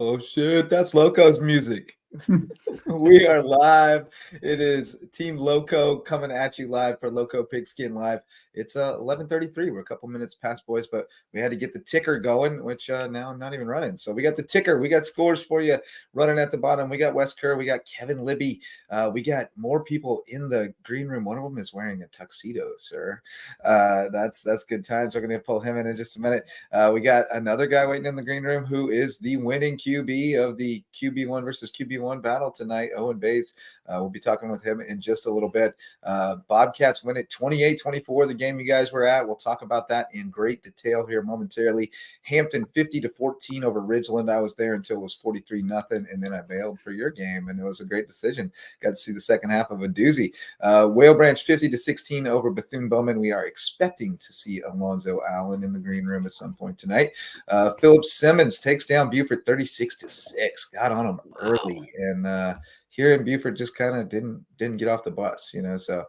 Oh shit, that's Lowco's music. We are live. It is Team Lowco coming at you live for Lowco Pigskin Live. It's 11:33. We're a couple minutes past, boys, but we had to get the ticker going, which now I'm not even running. So we got the ticker. We got scores for you running at the bottom. We got Wes Kerr. We got Kevin Libby. We got more people in the green room. One of them is wearing a tuxedo, sir. That's good times. We're going to pull him in just a minute. We got another guy waiting in the green room who is the winning QB of the QB1 versus QB1 battle tonight, Owen Bays. We'll be talking with him in just a little bit. Bobcats win it 28-24, the game you guys were at. We'll talk about that in great detail here momentarily. Hampton 50-14 over Ridgeland. I was there until it was 43-0, and then I bailed for your game, and it was a great decision. Got to see the second half of a doozy. Whale Branch 50-16 over Bethune-Bowman. We are expecting to see Alonzo Allen in the green room at some point tonight. Philip Simmons takes down Buford 36-6. Got on him early, and here in Buford just kind of didn't get off the bus, so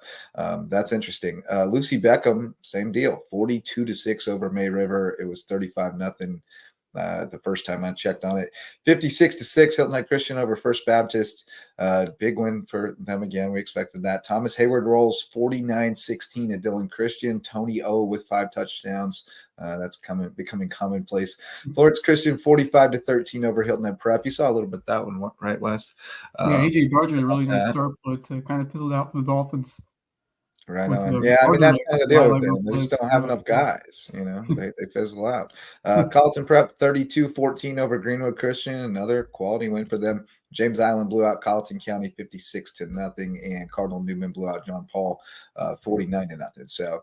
that's interesting. Lucy Beckham, same deal, 42-6 over May River. It was 35-0 the first time I checked on it. 56-6 Hilton Head Christian over First Baptist. Big win for them again. We expected that. Thomas Hayward rolls 49-16 at Dillon Christian. Tony O with 5 touchdowns. That's becoming commonplace. Florence Christian 45-13 over Hilton Head Prep. You saw a little bit of that one, right, Wes? Yeah, AJ Barger had a really nice start, but kind of fizzled out for the Dolphins. Right on. Yeah, I mean, that's kind of the deal with them. They just don't have enough guys, they fizzle out. Carlton Prep 32-14 over Greenwood Christian, another quality win for them. James Island blew out Colleton County 56-0, and Cardinal Newman blew out John Paul 49-0. So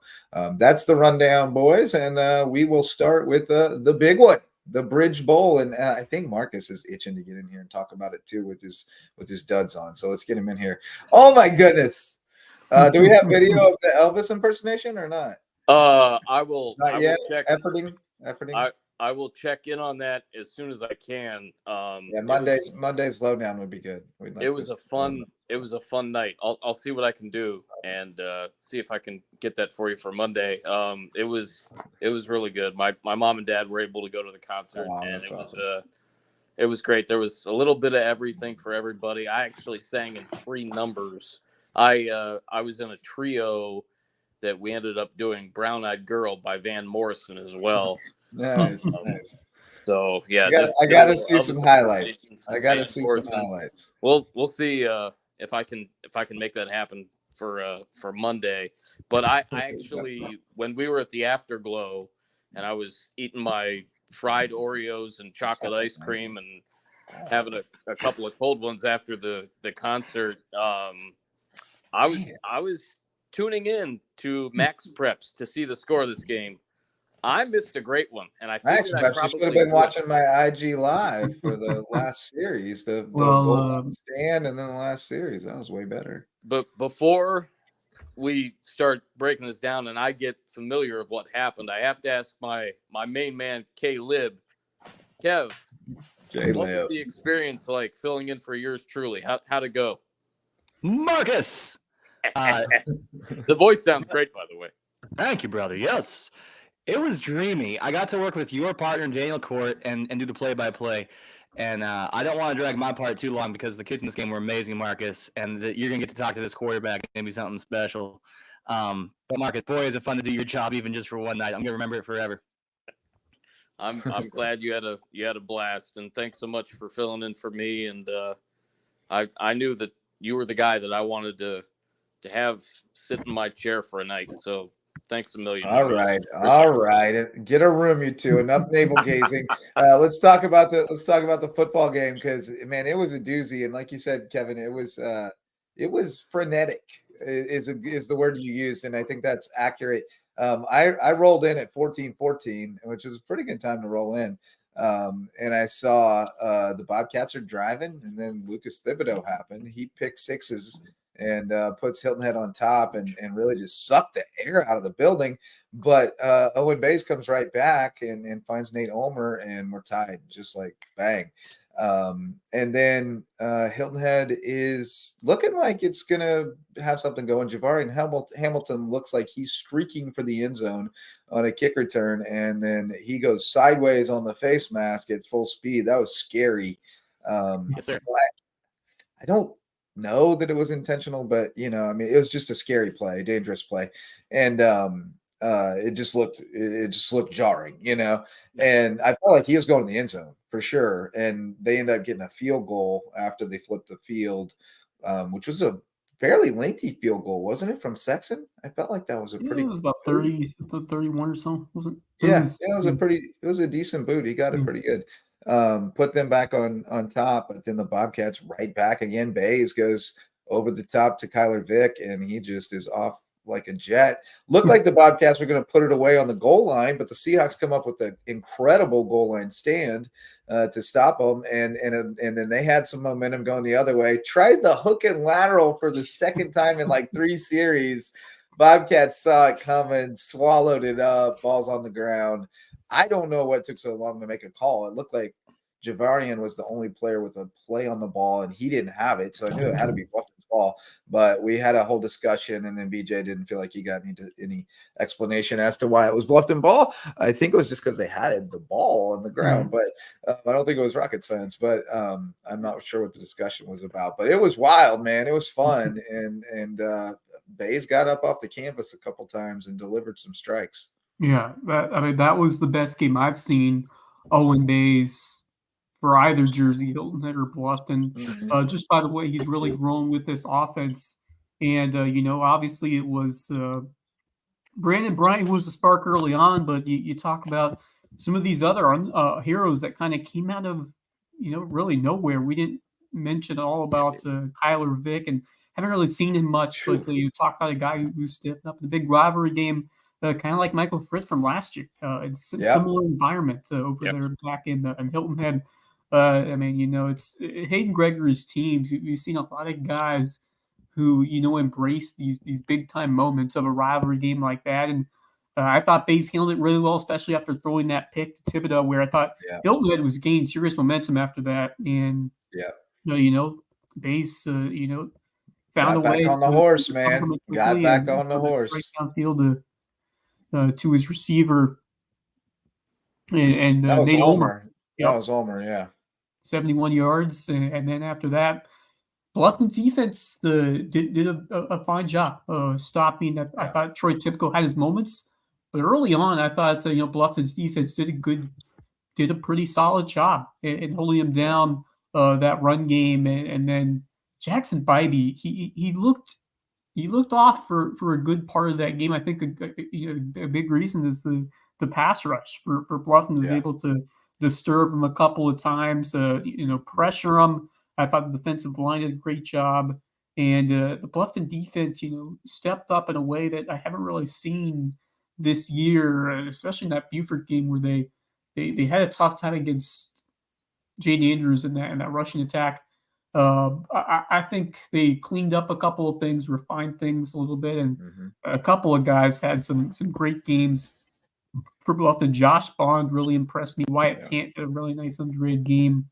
that's the rundown, boys, and we will start with the big one, the Bridge Bowl, and I think Marcus is itching to get in here and talk about it too with his duds on. So let's get him in here. Oh my goodness. Do we have video of the Elvis impersonation or not? I will. Not yet. Check. Efforting. I will check in on that as soon as I can. Yeah, Monday's lowdown would be good. It was a fun night. I'll see what I can do and see if I can get that for you for Monday. It was really good. My mom and dad were able to go to the concert, and it was great. There was a little bit of everything for everybody. I actually sang in 3 numbers. I was in a trio that we ended up doing Brown Eyed Girl by Van Morrison as well. Nice. So yeah, I gotta see some highlights. We'll see if I can make that happen for Monday. But I actually, when we were at the Afterglow and I was eating my fried Oreos and chocolate ice cream and having a couple of cold ones after the concert, I was tuning in to Max Preps to see the score of this game. I missed a great one, and I think I probably should have been watching my IG live for the last series, the goal stand, and then the last series. That was way better. But before we start breaking this down, and I get familiar of what happened, I have to ask my main man, K-Lib. Kev, what was the experience like filling in for yours truly? How'd it go? Marcus! The voice sounds great, by the way. Thank you, brother. Yes. It was dreamy. I got to work with your partner, Daniel Court, and do the play-by-play. And I don't want to drag my part too long because the kids in this game were amazing, Marcus, and you're going to get to talk to this quarterback. It's going to be something special. But, Marcus, boy, is it fun to do your job even just for one night. I'm going to remember it forever. I'm glad you had a blast, and thanks so much for filling in for me. And I knew that you were the guy that I wanted to have sit in my chair for a night. So thanks a million. All right. Get a room, you two. Enough navel gazing. Let's talk about the football game because man, it was a doozy. And like you said, Kevin, it was frenetic. Is the word you used, and I think that's accurate. I rolled in at 14-14, which was a pretty good time to roll in. And I saw the Bobcats are driving, and then Lucas Thibodeau happened. He picked sixes and puts Hilton Head on top and really just sucked the air out of the building. But Owen Bays comes right back and finds Nate Ulmer, and we're tied, just like bang. And then Hilton Head is looking like it's going to have something going. Javarian Hamilton looks like he's streaking for the end zone on a kick return, and then he goes sideways on the face mask at full speed. That was scary. Yes, sir. I don't know that it was intentional, but I mean, it was just a scary play, dangerous play, and it just looked jarring, And I felt like he was going to the end zone for sure, and they ended up getting a field goal after they flipped the field, which was a fairly lengthy field goal, wasn't it, from Sexton? I felt like that was a pretty. It was about 30, 31 or so, wasn't it? It was a decent boot. He got it pretty good. Put them back on top, but then the Bobcats right back again. Bays goes over the top to Kyler Vick, and he just is off like a jet. Looked like the Bobcats were going to put it away on the goal line, but the Seahawks come up with an incredible goal line stand to stop them, and then they had some momentum going the other way. Tried the hook and lateral for the second time in like 3 series. Bobcats saw it coming, swallowed it up, balls on the ground. I don't know what took so long to make a call. It looked like Javarian was the only player with a play on the ball, and he didn't have it, so I knew it had to be Bluffton's ball. But we had a whole discussion, and then BJ didn't feel like he got any explanation as to why it was Bluffton ball. I think it was just because they had the ball on the ground, but I don't think it was rocket science. But I'm not sure what the discussion was about. But it was wild, man. It was fun, and Bays got up off the canvas a couple times and delivered some strikes. Yeah, that was the best game I've seen Owen Bays for either Jersey, Hilton Head or Bluffton. Just by the way, he's really grown with this offense. And, obviously it was Brandon Bryant was the spark early on, but you talk about some of these other heroes that kind of came out of, really nowhere. We didn't mention all about Kyler Vick, and haven't really seen him much, but you talk about a guy who's stepped up in the big rivalry game. Kind of like Michael Fritz from last year. It's a similar environment over there back in Hilton Head. I mean, it's Hayden Gregory's teams. You've seen a lot of guys who, embrace these big time moments of a rivalry game like that. And I thought Bays handled it really well, especially after throwing that pick to Thibodeau, where I thought Hilton Head was gaining serious momentum after that. And, Bays, found a way on the horse, man. Got back on the horse. Right downfield to his receiver, and that was Nate Ulmer. That was Ulmer, yeah. 71 yards, and then after that, Bluffton's defense did a fine job stopping. I thought Troy Tipko had his moments, but early on, I thought Bluffton's defense did a pretty solid job in holding him down that run game, and then Jackson Bybee, he looked off for a good part of that game. I think a big reason is the pass rush for Bluffton was able to disturb him a couple of times, pressure him. I thought the defensive line did a great job, and the Bluffton defense, stepped up in a way that I haven't really seen this year, especially in that Buford game where they had a tough time against Jaden Andrews in that rushing attack. I think they cleaned up a couple of things, refined things a little bit, and a couple of guys had some great games for Bluffton. Josh Bond really impressed me. Wyatt Tant had a really nice underrated game.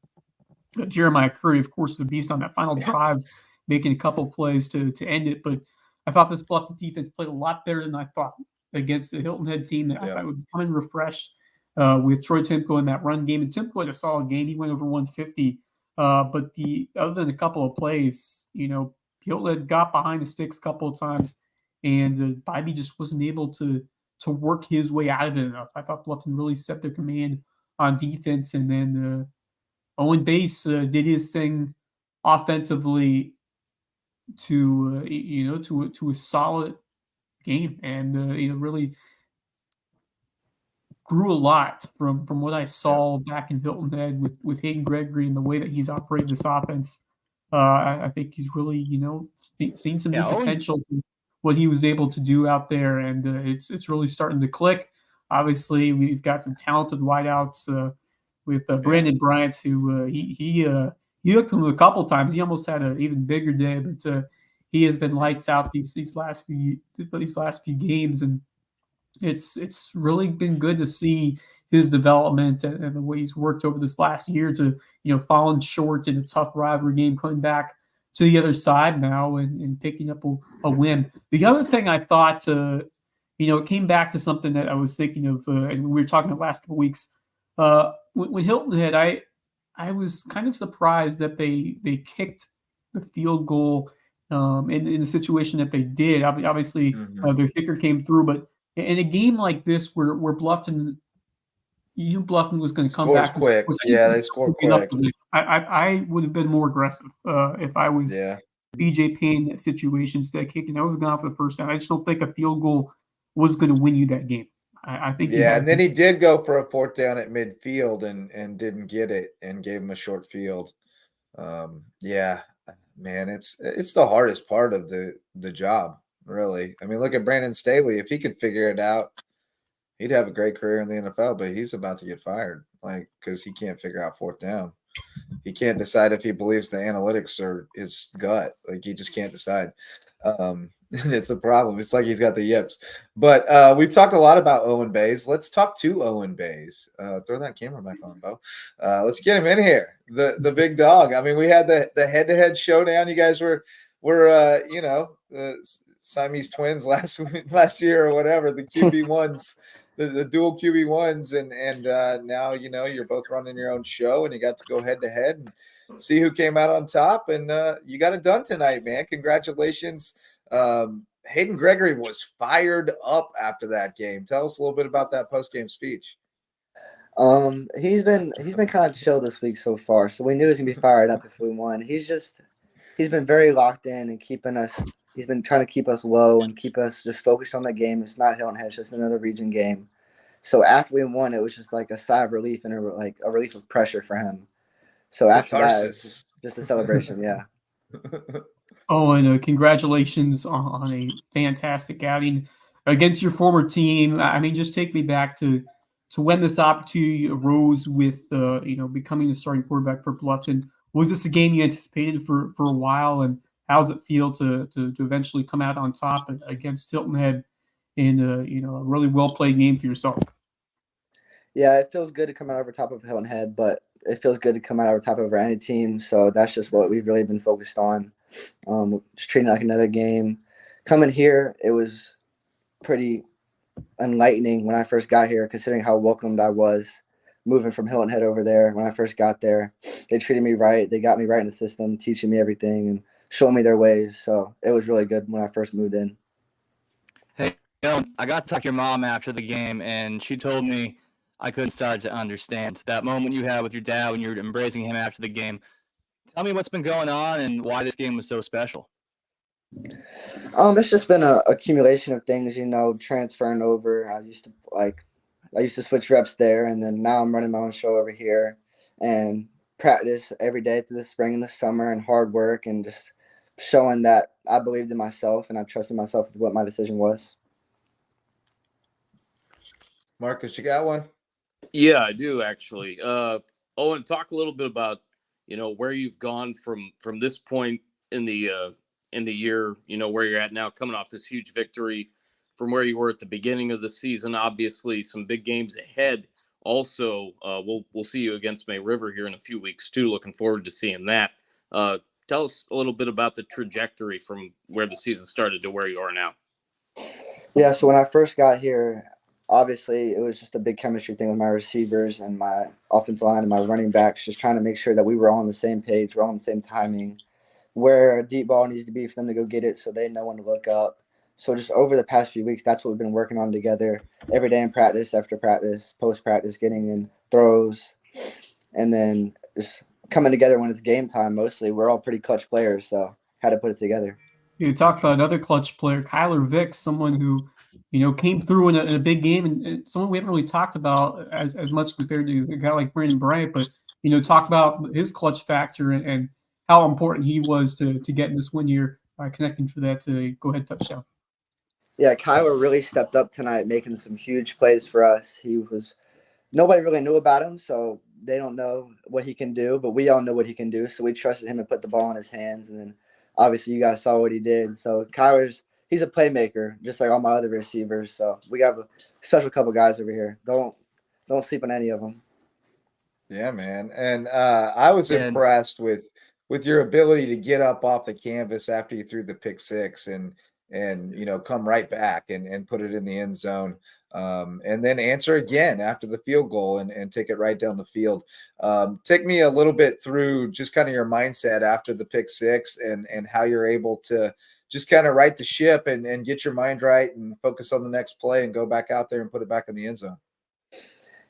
Jeremiah Curry, of course, was a beast on that final drive, making a couple plays to end it. But I thought this Bluffton defense played a lot better than I thought against the Hilton Head team that I thought would come in refreshed with Troy Timko in that run game. And Timko had a solid game. He went over 150. But other than a couple of plays, Hilton Head got behind the sticks a couple of times, and Bybee just wasn't able to work his way out of it enough. I thought Bluffton really set their command on defense, and then Owen Bays did his thing offensively to a solid game, and really grew a lot from what I saw back in Hilton Head with Hayden Gregory and the way that he's operated this offense. I think he's really, seen some new potential from what he was able to do out there, and it's really starting to click. Obviously, we've got some talented wideouts with Brandon Bryant, who he looked at him a couple times. He almost had an even bigger day, but he has been lights out these last few games, and it's really been good to see his development and the way he's worked over this last year to, falling short in a tough rivalry game, coming back to the other side now and picking up a win. The other thing I thought, it came back to something that I was thinking of, and we were talking the last couple of weeks. When Hilton Head, I was kind of surprised that they kicked the field goal in the situation that they did. Obviously, their kicker came through, but in a game like this where Bluffton, Bluffton was going to come back quick. Yeah, they scored quick. I would have been more aggressive if I was BJ Payne in that situation instead of kicking. I would have gone for the first down. I just don't think a field goal was going to win you that game. I think. Yeah, and then he did go for a 4th down at midfield and didn't get it and gave him a short field. Yeah, man, it's the hardest part of the job, really. I mean, look at Brandon Staley. If he could figure it out, he'd have a great career in the NFL, but he's about to get fired, because he can't figure out 4th down. He can't decide if he believes the analytics or his gut. He just can't decide. It's a problem. It's like he's got the yips. But we've talked a lot about Owen Bays. Let's talk to Owen Bays. Throw that camera back on, Bo. Let's get him in here. The big dog. I mean, we had the head-to-head showdown. You guys were Siamese twins last year or whatever, the QB1s, the dual QB1s, and now you're both running your own show, and you got to go head-to-head and see who came out on top, and you got it done tonight, man. Congratulations. Hayden Gregory was fired up after that game. Tell us a little bit about that post-game speech. He's been kind of chill this week so far, so we knew he was gonna be fired up if we won. He's been very locked in and keeping us. He's been trying to keep us low and keep us just focused on the game. It's not Hilton Head, it's just another region game. So after we won, it was just like a sigh of relief and a relief of pressure for him. So after that, it's just a celebration, yeah. Oh, and congratulations on a fantastic outing against your former team. I mean, just take me back to when this opportunity arose with becoming the starting quarterback for Bluffton. Was this a game you anticipated for a while, and how does it feel to eventually come out on top against Hilton Head in a really well played game for yourself? Yeah, it feels good to come out over top of Hilton Head, but it feels good to come out over top over any team. So that's just what we've really been focused on. Just treating it like another game. Coming here, it was pretty enlightening when I first got here, considering how welcomed I was moving from Hilton Head over there. When I first got there, they treated me right. They got me right in the system, teaching me everything and showing me their ways. So it was really good when I first moved in. Hey, I got to talk to your mom after the game, and she told me I couldn't start to understand that moment you had with your dad when you were embracing him after the game. Tell me what's been going on and why this game was so special. It's just been an accumulation of things, transferring over. I used to switch reps there, and then now I'm running my own show over here and practice every day through the spring and the summer and hard work and just showing that I believed in myself and I trusted myself with what my decision was. Marcus, you got one? Yeah, I do actually. Owen, talk a little bit about where you've gone from this point in the year, where you're at now, coming off this huge victory from where you were at the beginning of the season. Obviously, some big games ahead. Also, we'll see you against May River here in a few weeks too. Looking forward to seeing that. Tell us a little bit about the trajectory from where the season started to where you are now. Yeah, so when I first got here, obviously it was just a big chemistry thing with my receivers and my offensive line and my running backs, just trying to make sure that we were all on the same page, we're all on the same timing, where a deep ball needs to be for them to go get it so they know when to look up. So just over the past few weeks, that's what we've been working on together every day in practice, after practice, post-practice, getting in throws, and then just coming together when it's game time mostly. We're all pretty clutch players, so had to put it together. You talk about another clutch player, Kyler Vick, someone who came through in a big game, and someone we haven't really talked about as much compared to a guy like Brandon Bryant, but talk about his clutch factor and how important he was to get in this win here, connecting for that go-ahead touchdown. Yeah, Kyler really stepped up tonight, making some huge plays for us. Nobody really knew about him, so they don't know what he can do, but we all know what he can do, so we trusted him to put the ball in his hands, and then obviously you guys saw what he did. So he's a playmaker, just like all my other receivers, so we have a special couple guys over here. Don't Don't sleep on any of them. Yeah, man. And I was And- impressed with your ability to get up off the canvas after you threw the pick six and come right back and put it in the end zone. And then answer again after the field goal and take it right down the field. Take me a little bit through just kind of your mindset after the pick six and how you're able to just kind of right the ship and get your mind right and focus on the next play and go back out there and put it back in the end zone.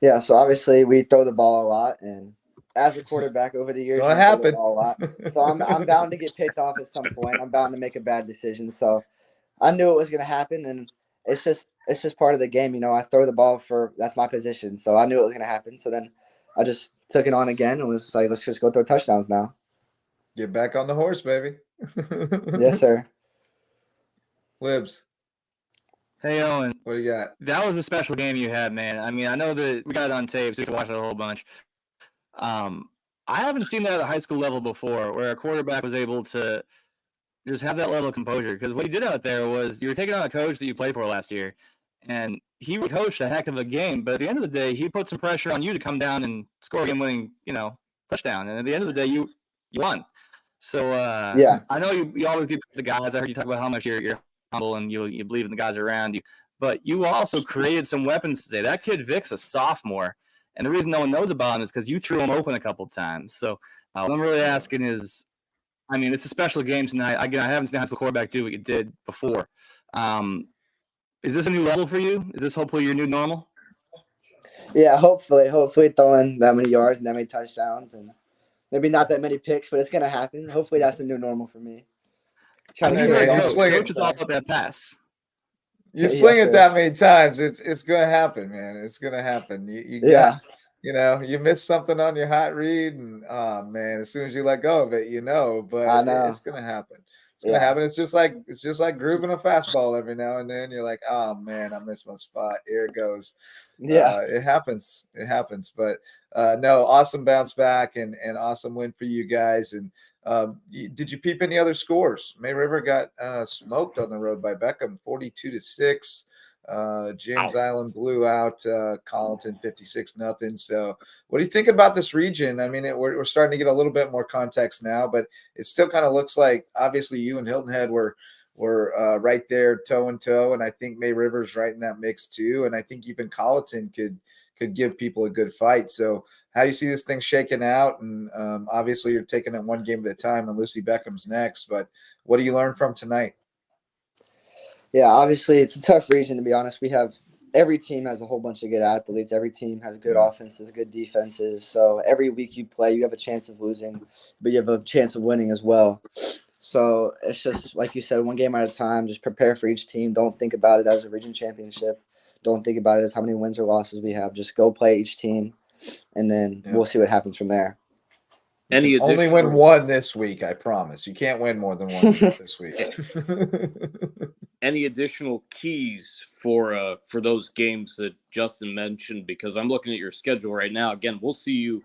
Yeah, so obviously we throw the ball a lot, and as a quarterback over the years, Gonna you throw the happen. ball a lot. So I'm bound to get picked off at some point. I'm bound to make a bad decision. So I knew it was gonna happen, and it's just part of the game. I throw the ball that's my position. So I knew it was gonna happen. So then I just took it on again and was like, let's just go throw touchdowns now. Get back on the horse, baby. Yes, sir. Libs, Hey, Owen. what do you got? That was a special game you had, man. I mean, I know that we got it on tape, so you can watch it a whole bunch. I haven't seen that at the high school level before, where a quarterback was able to just have that level of composure. Because what you did out there was you were taking on a coach that you played for last year, and he coached a heck of a game. But at the end of the day, he put some pressure on you to come down and score a game-winning, touchdown. And at the end of the day, you won. So Yeah. I know you always give the guys. I heard you talk about how much you're humble and you believe in the guys around you. But you also created some weapons today. That kid Vic's a sophomore, and the reason no one knows about him is because you threw him open a couple times. So what I'm really asking is, I mean, it's a special game tonight. Again, I haven't seen a high school quarterback do what you did before. Is this a new level for you? Is this hopefully your new normal? Yeah, hopefully throwing that many yards and that many touchdowns and maybe not that many picks, but it's gonna happen. Hopefully that's the new normal for me. I mean, you're slinging- Coach is all about that pass. You sling it that many times, it's gonna happen, man. It's gonna happen. You got, you miss something on your hot read, and oh man, as soon as you let go of it, but I know. it's gonna happen. It's gonna happen. It's just like grooving a fastball every now and then. You're like, oh man, I missed my spot. Here it goes. Yeah, it happens. It happens. But no, awesome bounce back and awesome win for you guys. And did you peep any other scores? May River got smoked on the road by Beckham, 42-6. James Island blew out Colleton 56-0. So what do you think about this region? I mean, we're starting to get a little bit more context now, but it still kind of looks like obviously you and Hilton Head were right there toe and toe, and I think May River's right in that mix too, and I think even Colleton could give people a good fight. So how do you see this thing shaking out? And obviously you're taking it one game at a time, and Lucy Beckham's next, but what do you learn from tonight? Yeah, obviously it's a tough region, to be honest. Every team has a whole bunch of good athletes. Every team has good offenses, good defenses. So every week you play, you have a chance of losing, but you have a chance of winning as well. So it's just, like you said, one game at a time. Just prepare for each team. Don't think about it as a region championship. Don't think about it as how many wins or losses we have. Just go play each team, and then we'll see what happens from there. Only win one this week, I promise. You can't win more than one this week. Any additional keys for those games that Justin mentioned? Because I'm looking at your schedule right now. Again, we'll see you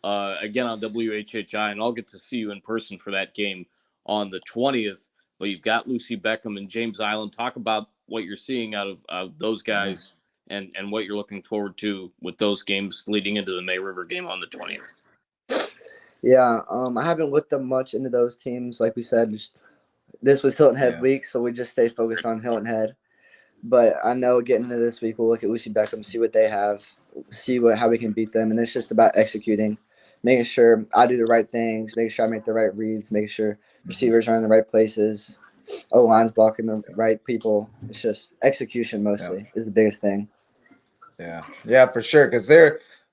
again on WHHI, and I'll get to see you in person for that game on the 20th. But you've got Lucy Beckham and James Island. Talk about what you're seeing out of those guys and what you're looking forward to with those games leading into the May River game on the 20th. Yeah, I haven't looked up much into those teams. Like we said, this was Hilton Head week, so we just stay focused on Hilton Head. But I know getting into this week, we'll look at Lucy Beckham, see what they have, see how we can beat them. And it's just about executing, making sure I do the right things, making sure I make the right reads, making sure receivers are in the right places, O-line's blocking the right people. It's just execution mostly is the biggest thing. Yeah, for sure. Because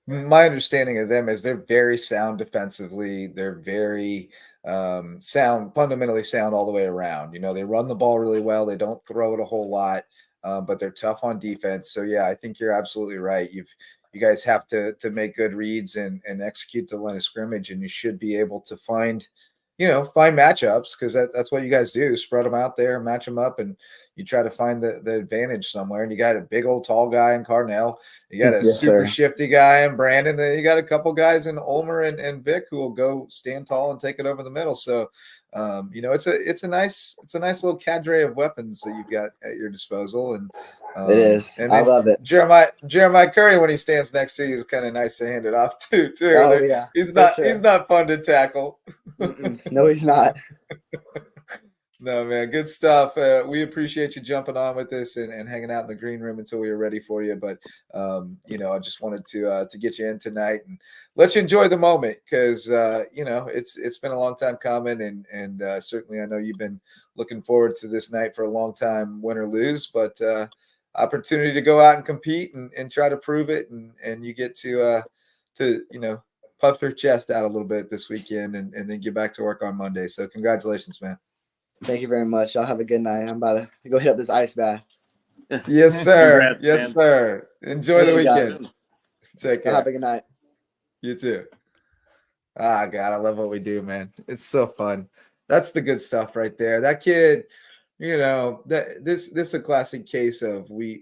my understanding of them is they're very sound defensively. They're very fundamentally sound all the way around. They run the ball really well. They don't throw it a whole lot, but they're tough on defense. So yeah, I think you're absolutely right. You guys have to make good reads and execute the line of scrimmage, and you should be able to find matchups, because that's what you guys do. Spread them out there, match them up, and you try to find the advantage somewhere. And you got a big old tall guy in Carnell. You got a super shifty guy in Brandon. Then you got a couple guys in Ulmer and Vic who will go stand tall and take it over the middle. So, it's a nice little cadre of weapons that you've got at your disposal. And It is. And I then love it. Jeremiah Curry, when he stands next to you, is kind of nice to hand it off to too. Oh yeah, He's for not sure. fun to tackle. No, he's not. No, man, good stuff. We appreciate you jumping on with us and hanging out in the green room until we were ready for you. But I just wanted to get you in tonight and let you enjoy the moment because it's been a long time coming, and certainly I know you've been looking forward to this night for a long time, win or lose. But opportunity to go out and compete and try to prove it, and you get to puff your chest out a little bit this weekend and then get back to work on Monday. So congratulations, man. Thank you very much. Y'all have a good night. I'm about to go hit up this ice bath. Yes, sir. Congrats, yes, man. sir. Enjoy the See you guys. weekend. Take Y'all have care. a good night. You too. Ah, God, I love what we do, man. It's so fun. That's the good stuff right there. That kid, this is a classic case of we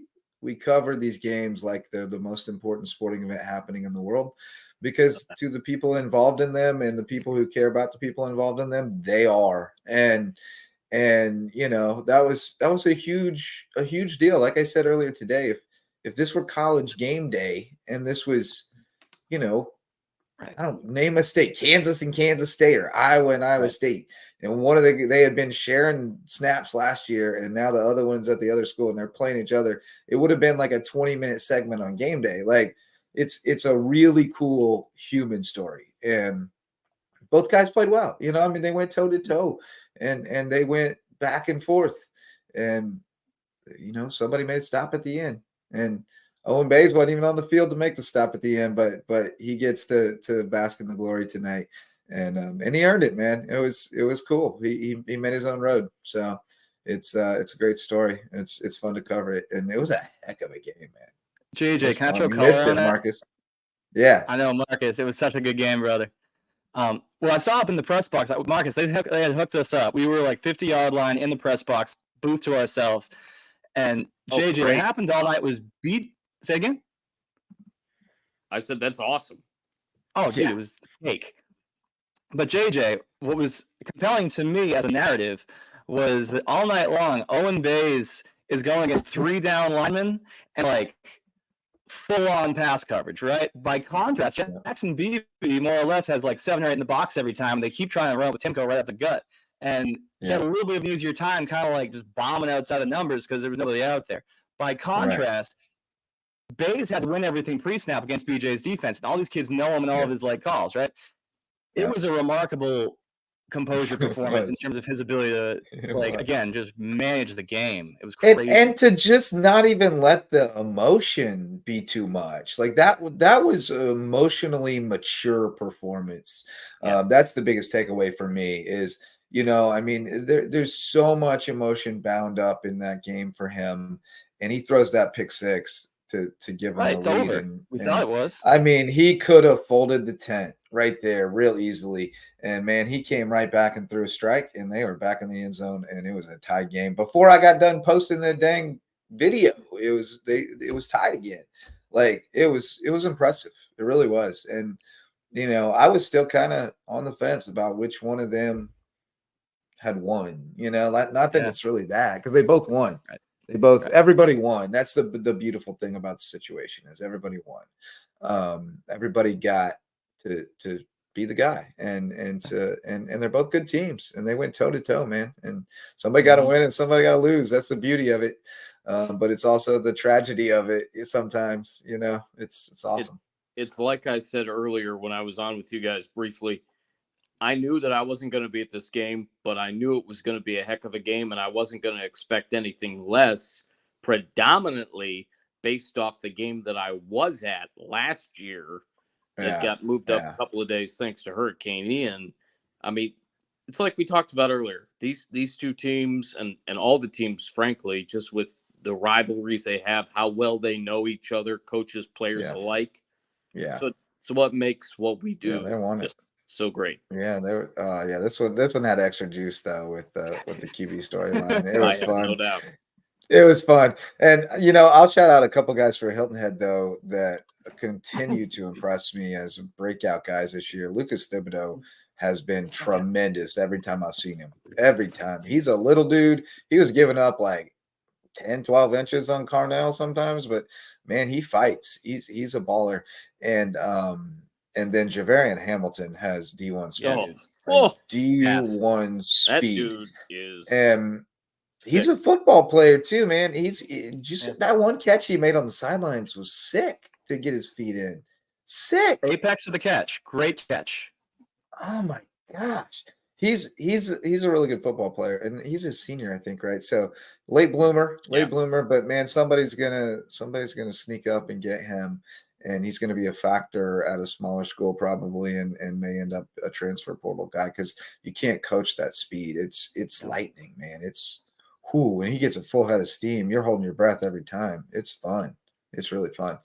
cover these games like they're the most important sporting event happening in the world, because to the people involved in them and the people who care about the people involved in them, they are. And that was a huge deal. Like I said earlier today, if this were college game day and this was, I don't name a state, Kansas and Kansas State, or Iowa and Iowa State, and they had been sharing snaps last year, and now the other one's at the other school and they're playing each other, it would have been like a 20-minute segment on game day. Like it's a really cool human story, and both guys played well. They went toe to toe, and they went back and forth, and somebody made a stop at the end, and Owen Bays wasn't even on the field to make the stop at the end, but he gets to bask in the glory tonight, and he earned it, man. It was cool. He made his own road, so it's a great story. It's fun to cover it, and it was a heck of a game, man. JJ, can I throw You color missed on it, that? Marcus. Yeah, I know, Marcus. It was such a good game, brother. Well, I saw up in the press box, Marcus, they had hooked us up. We were like 50-yard line in the press box, booth to ourselves. And JJ, what happened all night was say again? I said, that's awesome. Oh, dude, It was fake. But JJ, what was compelling to me as a narrative was that all night long, Owen Bays is going against 3 down linemen and like full-on pass coverage, right? By contrast, Jackson Beebe more or less has like 7 or 8 in the box every time. They keep trying to run with Timko right up the gut. And he had a little bit of an easier time kind of like just bombing outside the numbers because there was nobody out there. By contrast, Bays had to win everything pre-snap against BJ's defense. And all these kids know him and all of his like calls, right? It was a remarkable composure performance in terms of his ability to again just manage the game. It was crazy. And to just not even let the emotion be too much. Like that was an emotionally mature performance. That's the biggest takeaway for me is, there's so much emotion bound up in that game for him, and he throws that pick six to give him the lead. Over. We thought it was. I mean, he could have folded the tent right there real easily. And man, he came right back and threw a strike, and they were back in the end zone, and it was a tie game. Before I got done posting the dang video, it was tied again. Like it was impressive. It really was. And I was still kind of on the fence about which one of them had won. Not that it's really that, because they both won. Right. Everybody won. That's the beautiful thing about the situation is everybody won. Everybody got to be the guy, and they're both good teams, and they went toe to toe, man. And somebody got to win and somebody got to lose. That's the beauty of it. But it's also the tragedy of it. Sometimes, it's awesome. It's like I said earlier when I was on with you guys briefly. I knew that I wasn't going to be at this game, but I knew it was going to be a heck of a game, and I wasn't going to expect anything less, predominantly based off the game that I was at last year that got moved up a couple of days thanks to Hurricane Ian. I mean, it's like we talked about earlier. These two teams and all the teams, frankly, just with the rivalries they have, how well they know each other, coaches, players alike. Yeah. So what makes what we do they won just so great. Yeah, they were. This one had extra juice though with the QB storyline. It was fun. No doubt. It was fun, and I'll shout out a couple guys for Hilton Head though that continue to impress me as breakout guys this year. Lucas Thibodeau has been tremendous every time I've seen him. Every time he's a little dude, he was giving up like 10, 12 inches on Carnell sometimes, but man, he fights. He's a baller. And then Javarian Hamilton has D1 speed. Oh, Like, oh, D1 that speed. dude is And he's sick. a football player too, man. He's just Yeah. that one catch he made on the sidelines was sick to get his feet in. Sick. Apex of the catch. Great catch. Oh my gosh. He's a really good football player, and he's a senior, I think, right? So late bloomer, but man, somebody's gonna sneak up and get him, and he's gonna be a factor at a smaller school probably, and may end up a transfer portal guy because you can't coach that speed. It's lightning, man. It's when he gets a full head of steam, you're holding your breath every time. It's fun. It's really fun.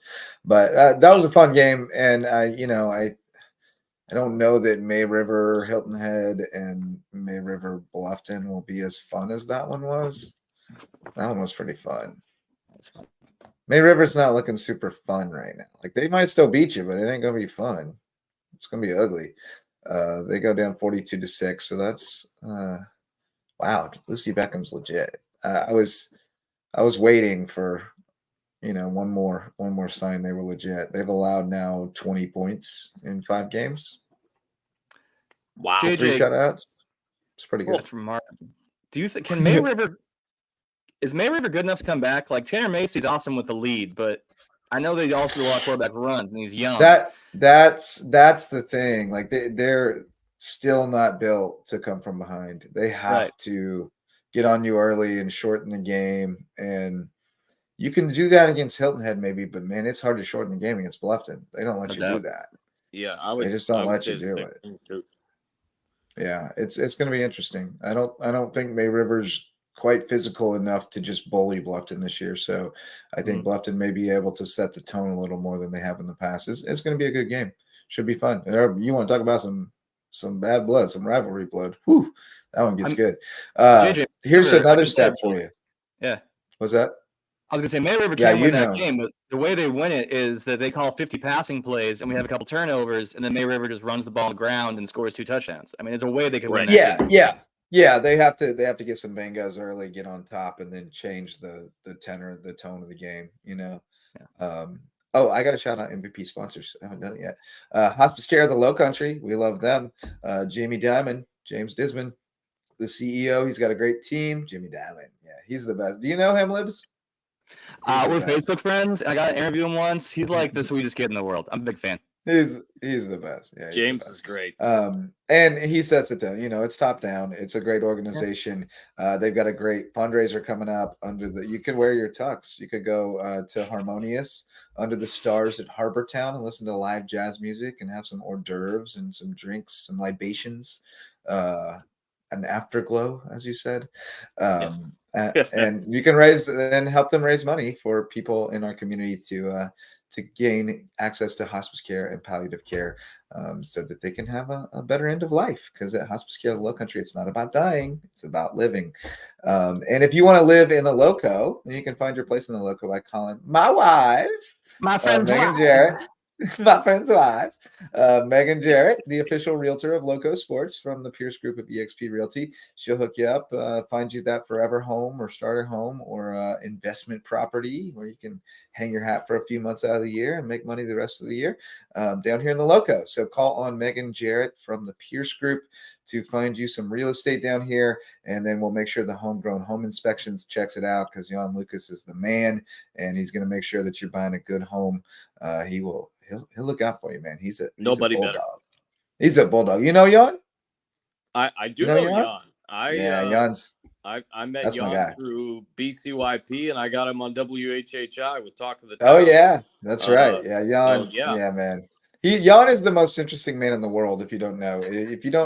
But that was a fun game, and I don't know that May River, Hilton Head, and May River Bluffton will be as fun as that one was. That one was pretty fun. May River's not looking super fun right now. Like they might still beat you, but it ain't gonna be fun. It's gonna be ugly. They go down 42-6, so that's wow. Lucy Beckham's legit. I was waiting for one more sign they were legit. They've allowed now 20 points in 5 games. Wow. 3 shutouts. It's pretty good. That's remarkable. Do you think can May River is May River good enough to come back? Like Tanner Macy's awesome with the lead, but I know they also do a lot of quarterback runs and he's young. That's the thing. Like they're still not built to come from behind. They have to get on you early and shorten the game. And you can do that against Hilton Head maybe, but man, it's hard to shorten the game against Bluffton. They don't let you do that. Yeah, they just don't let you do it. Yeah, it's going to be interesting. I don't think May River's quite physical enough to just bully Bluffton this year. So I think Bluffton may be able to set the tone a little more than they have in the past. It's going to be a good game. Should be fun. You want to talk about some bad blood, some rivalry blood. Whew, that one gets good. JJ, here's another stat for you. Yeah. What's that? I was gonna say May River can win that game, but the way they win it is that they call 50 passing plays, and we have a couple turnovers, and then May River just runs the ball on the ground and scores 2 touchdowns. I mean, it's a way they could win that game. Yeah. They have to get some bangos early, get on top, and then change the tenor, the tone of the game. I got to shout out MVP sponsors. I haven't done it yet. Hospice Care of the Lowcountry. We love them. Jamie Diamond, James Disman, the CEO. He's got a great team. Jimmy Diamond. Yeah, he's the best. Do you know him, Libs? We're Facebook friends. I got to interview him once. He's like the sweetest kid in the world. I'm a big fan. He's the best. Yeah, James is great. And he sets it down. It's top down. It's a great organization. They've got a great fundraiser coming up you could wear your tux. You could go to Harmonious under the stars at Harbor Town and listen to live jazz music and have some hors d'oeuvres and some drinks, some libations, an afterglow, as you said. And you can help them raise money for people in our community to gain access to hospice care and palliative care, so that they can have a better end of life. Because at Hospice Care of the Lowcountry, it's not about dying; it's about living. And if you want to live in the Lowco, you can find your place in the Lowco by calling my wife, my friend's Megan wife. Jarrett. My friend's wife, Megan Jarrett, the official realtor of Lowco Sports from the Pierce Group of eXp Realty. She'll hook you up, find you that forever home or starter home or investment property where you can hang your hat for a few months out of the year and make money the rest of the year down here in the Lowco. So call on Megan Jarrett from the Pierce Group to find you some real estate down here, and then we'll make sure the Homegrown Home Inspections checks it out because Jan Lucas is the man, and he's going to make sure that you're buying a good home. He'll look out for you, man. He's a bulldog. Better. He's a bulldog. You know Jan? I do know Jan. Jan's. I met Jan through BCYP, and I got him on WHHI with Talk of the Town. Oh yeah, that's right. Yeah, Jan. Yeah, man. Jan is the most interesting man in the world. If you don't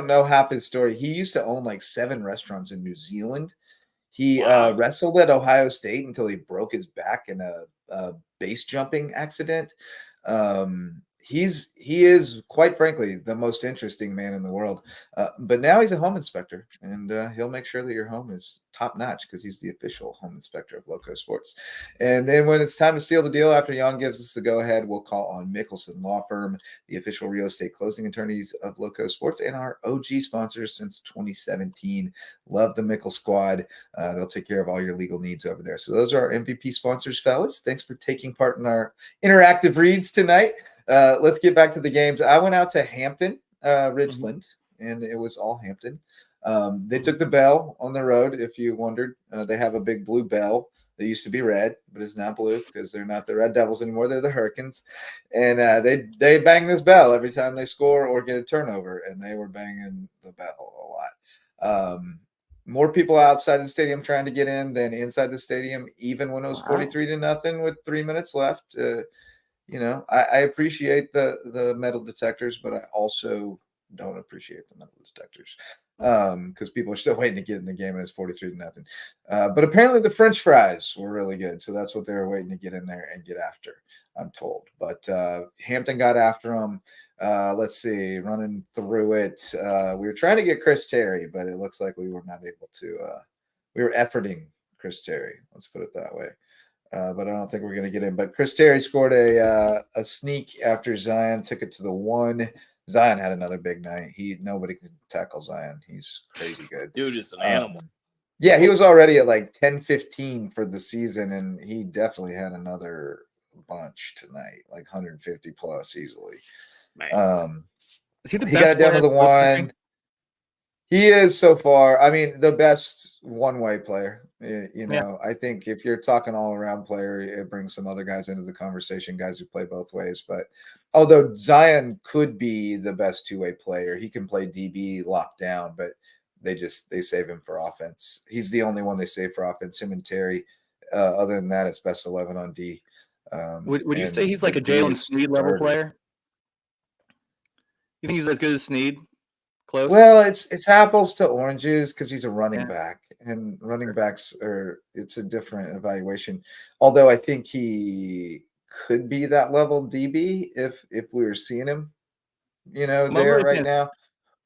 know half his story, he used to own like 7 restaurants in New Zealand. He wrestled at Ohio State until he broke his back in a base jumping accident. he is quite frankly the most interesting man in the world. But now he's a home inspector, and he'll make sure that your home is top notch because he's the official home inspector of Lowco Sports. And then when it's time to seal the deal, after Jan gives us the go ahead, we'll call on Mickelson Law Firm, the official real estate closing attorneys of Lowco Sports and our OG sponsors since 2017. Love the Mickle Squad. They'll take care of all your legal needs over there. So those are our MVP sponsors, fellas. Thanks for taking part in our interactive reads tonight. Let's get back to the games. I went out to Hampton, Ridgeland, and it was all Hampton. They took the bell on the road, if you wondered. They have a big blue bell that used to be red, but it's not blue because they're not the Red Devils anymore. They're the Hurricanes. And they bang this bell every time they score or get a turnover, and they were banging the bell a lot. More people outside the stadium trying to get in than inside the stadium, even when it was 43-0 with 3 minutes left. I appreciate the metal detectors, but I also don't appreciate the metal detectors because people are still waiting to get in the game and it's 43-0. But apparently the French fries were really good, so that's what they were waiting to get in there and get after, I'm told. But Hampton got after them. Let's see, running through it. We were trying to get Chris Terry, but it looks like we were not able to. We were efforting Chris Terry. Let's put it that way. But I don't think we're going to get in. But Chris Terry scored a sneak after Zion took it to the 1. Zion had another big night. Nobody can tackle Zion. He's crazy good. Dude is an animal. Yeah, he was already at like 10-15 for the season, and he definitely had another bunch tonight, like 150 plus easily. Is he the he best got down to the player? 1. He is so far. I mean, the best one-way player. I think if you're talking all-around player, it brings some other guys into the conversation, guys who play both ways. But although Zion could be the best two-way player, he can play DB locked down, but they save him for offense. He's the only one they save for offense, him and Terry. Other than that, it's best 11 on D. Would you say he's like a Jalen Sneed level player? You think he's as good as Sneed? Close? Well, it's apples to oranges because he's a running back, and running backs it's a different evaluation. Although I think he could be that level DB if we were seeing him, there right now.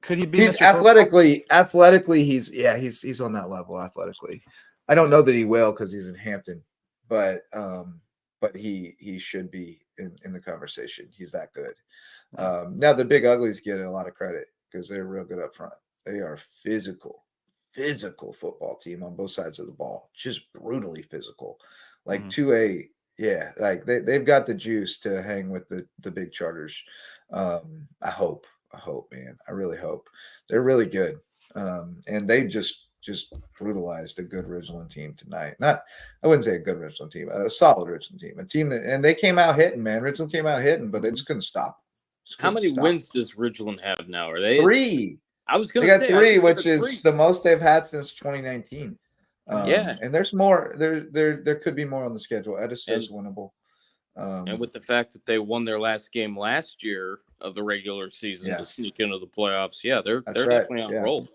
Could he be? He's athletically, he's on that level athletically. I don't know that he will because he's in Hampton, but he should be in the conversation. He's that good. Now the big uglies get a lot of credit because they're real good up front. They are physical football team on both sides of the ball, just brutally physical. Like 2A, like they've got the juice to hang with the big charters. I hope, man. I really hope. They're really good. And they just brutalized a good Ridgeland team tonight. I wouldn't say a good Ridgeland team, a solid Ridgeland team. A team and they came out hitting, man. Ridgeland came out hitting, but they just couldn't stop. How many wins does Ridgeland have now? Are they 3? I was going to say they got 3, which 3. is the most they've had since 2019. And there's more. There could be more on the schedule. Edisto's winnable. And with the fact that they won their last game last year of the regular season to sneak into the playoffs, they're definitely on roll.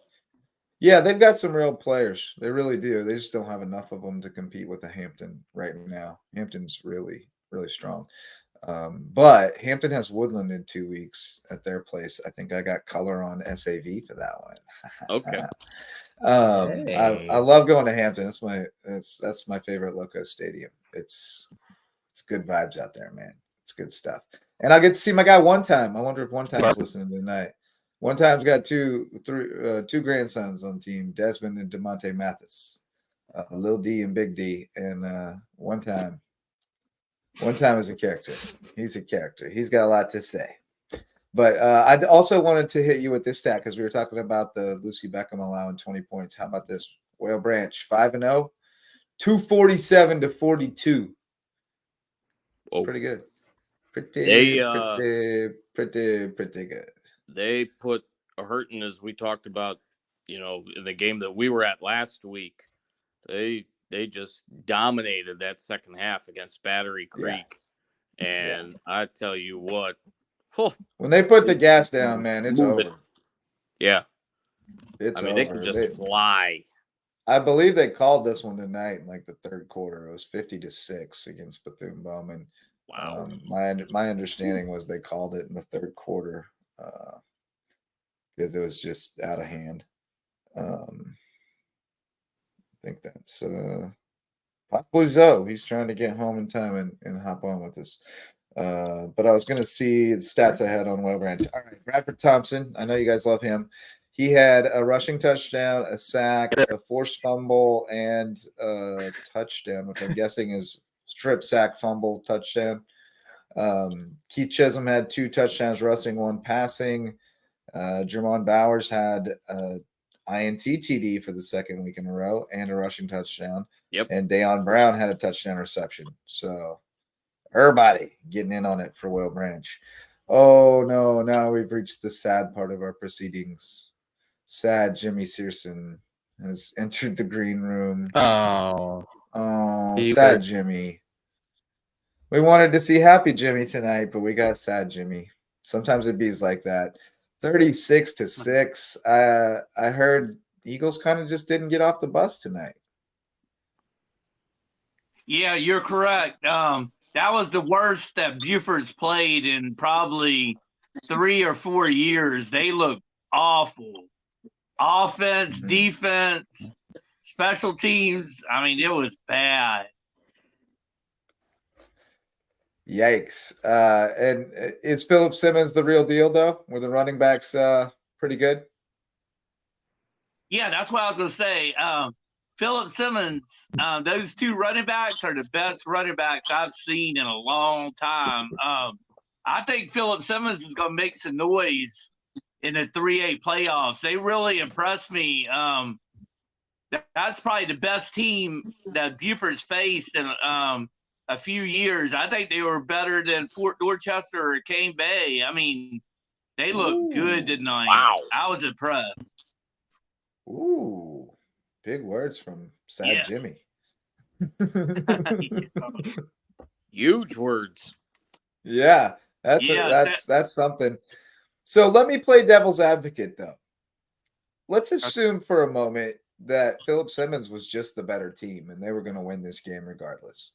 Yeah, they've got some real players. They really do. They just don't have enough of them to compete with the Hampton right now. Hampton's really, really strong. But Hampton has Woodland in 2 weeks at their place. I think I got color on SAV for that one. Okay. I love going to Hampton. That's my favorite Lowco stadium. It's good vibes out there, man. It's good stuff. And I get to see my guy One Time. I wonder if One Time's listening tonight. One Time's got two grandsons on the team, Desmond and DeMonte Mathis, Lil D and Big D, and One Time is a character. He's a character. He's got a lot to say. But I also wanted to hit you with this stat because we were talking about the Lucy Beckham allowing 20 points. How about this? Whale Branch 5-0, 247-42. It's pretty good. Pretty good. They put a hurting, as we talked about, in the game that we were at last week. They just dominated that second half against Battery Creek. Yeah. And I tell you what. When they put the gas down, man, it's over. Yeah. It's over. They can just fly. I believe they called this one tonight in like the third quarter. It was 50-6 against Bethune-Bowman. Wow. My understanding was they called it in the third quarter because it was just out of hand. I think that's possibly Zoe. He's trying to get home in time and hop on with us. But I was going to see the stats I had on Well Branch. All right, Bradford Thompson. I know you guys love him. He had a rushing touchdown, a sack, a forced fumble, and a touchdown, which I'm guessing is strip sack, fumble, touchdown. Keith Chisholm had 2 touchdowns rushing, 1 passing. Jermon Bowers had INT TD for the second week in a row and a rushing touchdown. Yep. And Dayon Brown had a touchdown reception. So everybody getting in on it for Well Branch. Oh, no. Now we've reached the sad part of our proceedings. Sad Jimmy Searson has entered the green room. Oh, Sad Jimmy. We wanted to see happy Jimmy tonight, but we got sad Jimmy. Sometimes it bees like that. 36-6. I heard Eagles kind of just didn't get off the bus tonight. Yeah, you're correct. That was the worst that Buford's played in probably 3 or 4 years. They looked awful. Offense, defense, special teams. I mean, it was bad. Yikes. And is Philip Simmons the real deal, though? Were the running backs pretty good? Yeah, that's what I was going to say. Philip Simmons, those 2 running backs are the best running backs I've seen in a long time. I think Philip Simmons is going to make some noise in the 3A playoffs. They really impressed me. That's probably the best team that Buford's faced in a few years. I think they were better than Fort Dorchester or Cane Bay. I mean, they looked good tonight. Wow. I was impressed. Ooh, big words from sad Jimmy. Huge words. Yeah, that's something. So let me play devil's advocate, though. Let's assume for a moment that Philip Simmons was just the better team and they were going to win this game regardless.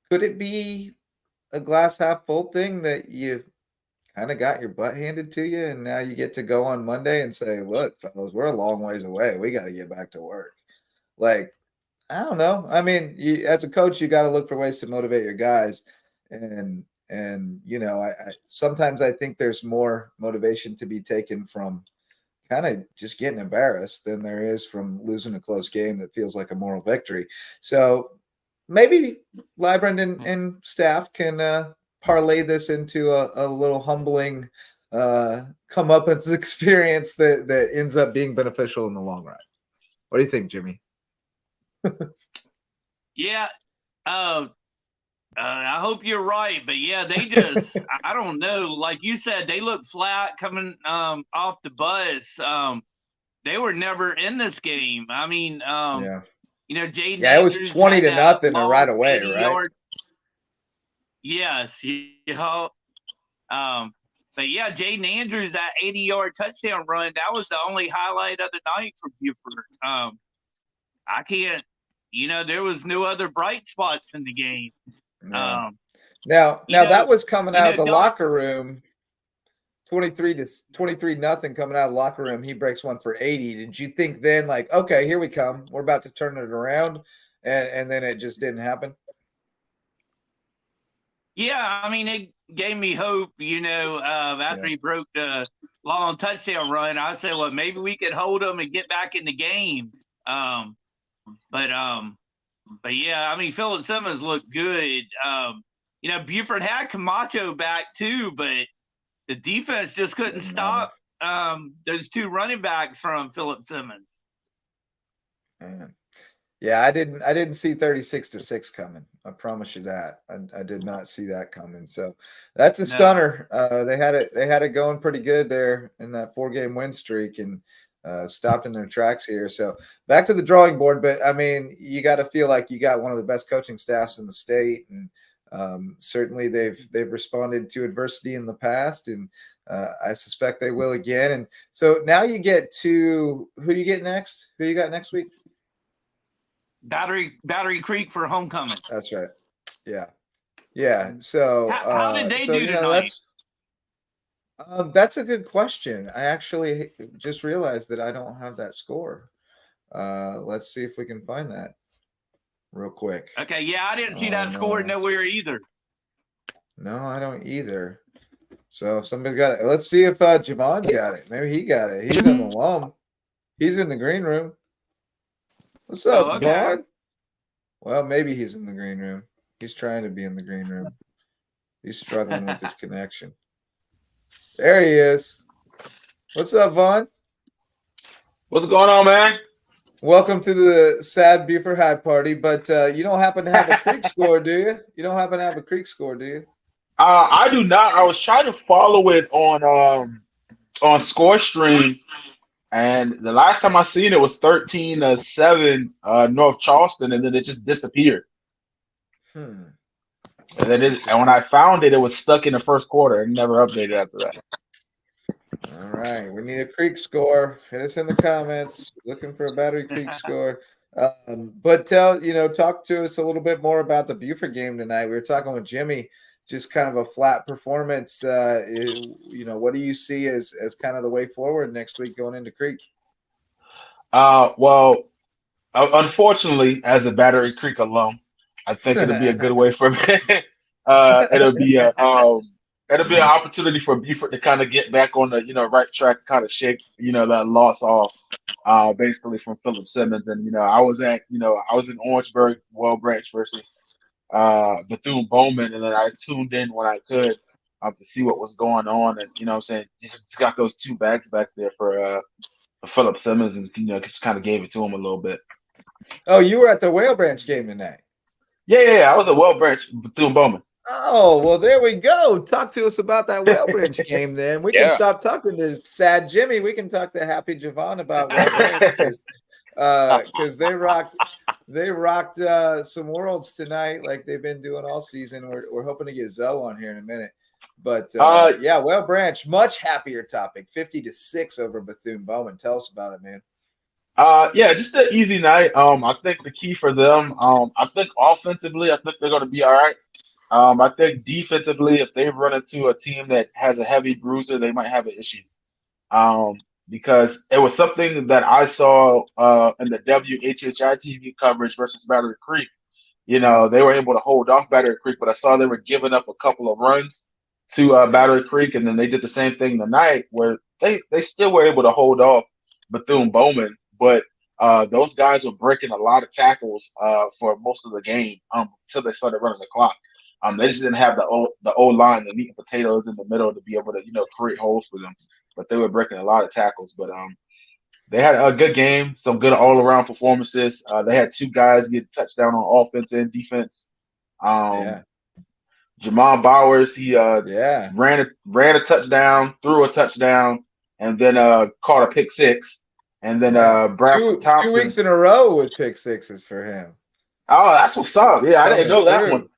Could it be a glass half full thing that you kind of got your butt handed to you and now you get to go on Monday and say, look, fellas, we're a long ways away. We got to get back to work. Like, I don't know. I mean, as a coach, you got to look for ways to motivate your guys. And you know, I sometimes I think there's more motivation to be taken from kind of just getting embarrassed than there is from losing a close game that feels like a moral victory. So maybe Librand and staff can parlay this into a little humbling comeuppance experience that ends up being beneficial in the long run. What do you think, Jimmy? Yeah. I hope you're right, but yeah, they just, I don't know. Like you said, they look flat coming off the bus. They were never in this game. I mean, you know, Jaden. Yeah, it was 20-0 right away, right? Yes. Yeah. But yeah, Jaden Andrews, that 80-yard touchdown run, that was the only highlight of the night for Buford. I can't, you know, there was no other bright spots in the game. No. Now that was coming out of the locker room, 23-0 coming out of the locker room. He breaks one for 80. Did you think then, like, okay, here we come, we're about to turn it around, and then it just didn't happen? Yeah, I mean, it gave me hope, you know, after he broke the long touchdown run. I said, well, maybe we could hold him and get back in the game. But yeah, I mean, Philip Simmons looked good. You know, Buford had Camacho back too, but the defense just couldn't stop those 2 running backs from Philip Simmons. Yeah, I didn't see 36-6 coming. I promise you that. I did not see that coming. So that's a stunner. They had it going pretty good there in that 4-game win streak and stopped in their tracks here. So back to the drawing board. But I mean, you got to feel like you got one of the best coaching staffs in the state, and certainly they've responded to adversity in the past, and I suspect they will again. And so now you get to who you get next? Who you got next week? Battery Creek for homecoming. That's right. Yeah. Yeah. So How did they so do you know tonight? that's a good question. I actually just realized that I don't have that score. Let's see if we can find that real quick. Okay, yeah, I didn't see Oh, that score no. nowhere either. No, I don't either. So if somebody got it. Let's see if Javon's got it. Maybe he got it. He's an alum. He's in the green room. What's up, Oh, okay. Vaughn? Well, maybe he's in the green room. He's trying to be in the green room. He's struggling with this connection. There he is. What's up, Vaughn? What's going on, man? Welcome to the sad Buford High party, but you don't happen to have a creek score, do you? You don't happen to have a creek score, do you? I do not. I was trying to follow it on ScoreStream, and the last time I seen it was 13-7 North Charleston, and then it just disappeared. Hmm. And when I found it, it was stuck in the first quarter and never updated after that. All right, we need a creek score. Hit us in the comments. Looking for a Battery Creek score. But talk to us a little bit more about the Buford game tonight. We were talking with Jimmy, just kind of a flat performance. What do you see as kind of the way forward next week going into Creek? Well, unfortunately, as a Battery Creek alum, I think it'll be a good way for me. It'll be it'll be an opportunity for Buford to kind of get back on the right track, kind of shake that loss off, basically from Philip Simmons. And I was in Orangeburg, Well Branch versus Bethune Bowman, and then I tuned in when I could to see what was going on. And what I'm saying, just got those two bags back there for Philip Simmons, and just kind of gave it to him a little bit. Oh, you were at the Whale Branch game tonight. Yeah. I was at Well Branch, Bethune Bowman. Oh, well, there we go. Talk to us about that Whale Branch game then. We can stop talking to sad Jimmy. We can talk to happy Javon about Whale Branch because they rocked some worlds tonight like they've been doing all season. We're hoping to get Zoe on here in a minute. But Whale Branch, much happier topic. 50-6 over Bethune Bowman. Tell us about it, man. Just an easy night. I think the key for them, I think offensively, I think they're going to be all right. I think defensively, if they run into a team that has a heavy bruiser, they might have an issue. Because it was something that I saw in the WHHI TV coverage versus Battery Creek. They were able to hold off Battery Creek, but I saw they were giving up a couple of runs to Battery Creek, and then they did the same thing tonight where they still were able to hold off Bethune Bowman. But those guys were breaking a lot of tackles for most of the game until they started running the clock. They just didn't have the O line, the meat and potatoes in the middle to be able to create holes for them. But they were breaking a lot of tackles. But they had a good game, some good all around performances. They had two guys get touchdown on offense and defense. Jamal Bowers, he ran a touchdown, threw a touchdown, and then caught a pick six. And then Bradford Thompson. 2 weeks in a row with pick sixes for him. Oh, that's what's up. Yeah, I didn't know that one.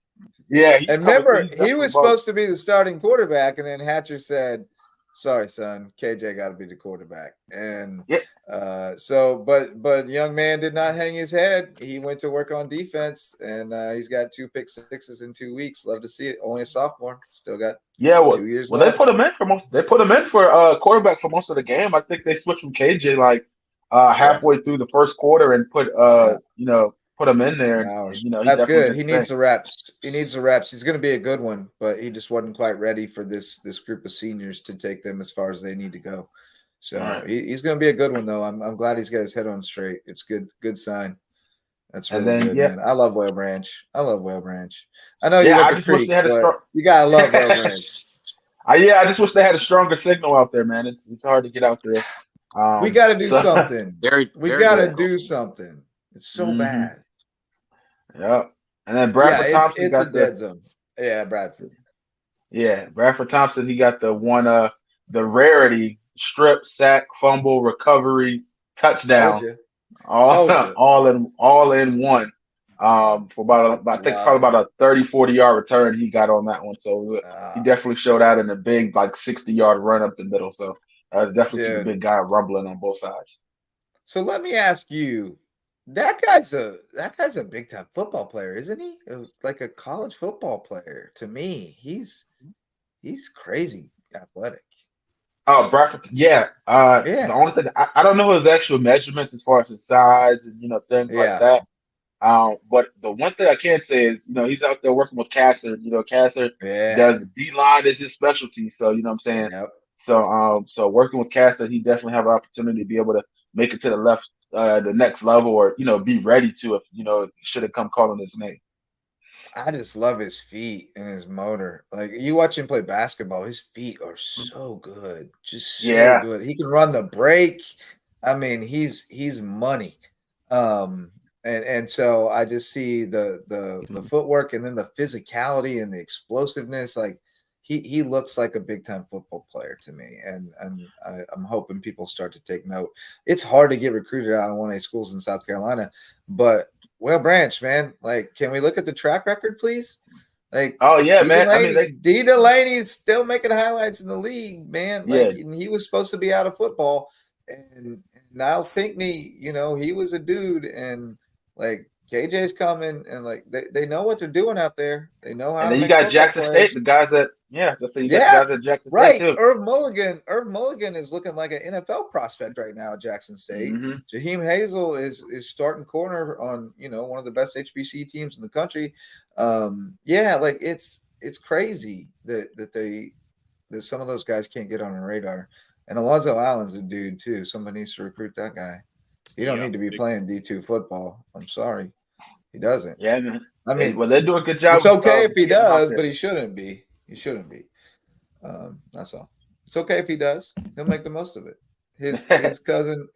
Yeah, and remember, he was supposed to be the starting quarterback, and then Hatcher said, "Sorry, son, KJ got to be the quarterback." And but young man did not hang his head. He went to work on defense, and he's got 2 pick sixes in 2 weeks. Love to see it. Only a sophomore, still got 2 years left. They put him in for most. They put him in for quarterback for most of the game. I think they switched from KJ halfway through the first quarter and put put him in there. That's good. He needs the reps. He's going to be a good one, but he just wasn't quite ready for this group of seniors to take them as far as they need to go. So he's going to be a good one, though. I'm glad he's got his head on straight. It's good sign. That's really good, man. I love Whale Branch. I know you went to Creek, but you gotta love Whale Branch. I just wish they had a stronger signal out there, man. It's hard to get out there. We got to do something. We got to do something. It's so bad. Yeah, and then Bradford Thompson it's got a dead zone. Yeah, Bradford. Yeah, Bradford Thompson. He got the one, the rarity strip, sack, fumble, recovery, touchdown, all in one. For about I think probably about a 30-40 yard return he got on that one. So he definitely showed out in a big 60-yard run up the middle. So that's definitely some big guy rumbling on both sides. So let me ask you, That guy's a big time football player, isn't he? Like a college football player. To me, he's crazy athletic. Oh, Bradford, yeah. The Yeah, only thing I don't know his actual measurements as far as his size and things like yeah, that. But the one thing I can say is, he's out there working with Casser. Casser yeah. does D line is his specialty. So you know what I'm saying. Yep. So working with Casser, he definitely have an opportunity to be able to make it to the left, the next level, or be ready to if should have come calling his name. I just love his feet and his motor. Like you watch him play basketball, his feet are so good, just so Yeah, good. He can run the break. I mean, he's money. And so I just see the footwork and then the physicality and the explosiveness. Like he looks like a big time football player to me, and I'm hoping people start to take note. It's hard to get recruited out of 1A schools in South Carolina, but Well, Branch, man, like, can we look at the track record, please? Like, oh yeah, man. I mean, D. Delaney's still making highlights in the league, man. yeah, Like, and he was supposed to be out of football, and Niles Pinckney, he was a dude, and like KJ's coming, and like they know what they're doing out there. They know how and to then you make got football Jackson State, plays. the guys that let's say you got the Yeah, guys at Jackson State right. too. Irv Mulligan is looking like an NFL prospect right now at Jackson State. Hmm. Jaheim Hazel is starting corner on one of the best HBC teams in the country. Yeah, like it's crazy that some of those guys can't get on a radar. And Alonzo Allen's a dude too. Somebody needs to recruit that guy. He don't Yeah. need to be playing D2 football. I'm sorry, he doesn't. Yeah, man. I mean, Well, they're doing a good job. it's okay if he getting him out does, there. but he shouldn't be. He shouldn't be. That's all. It's okay if he does. He'll make the most of it. His cousin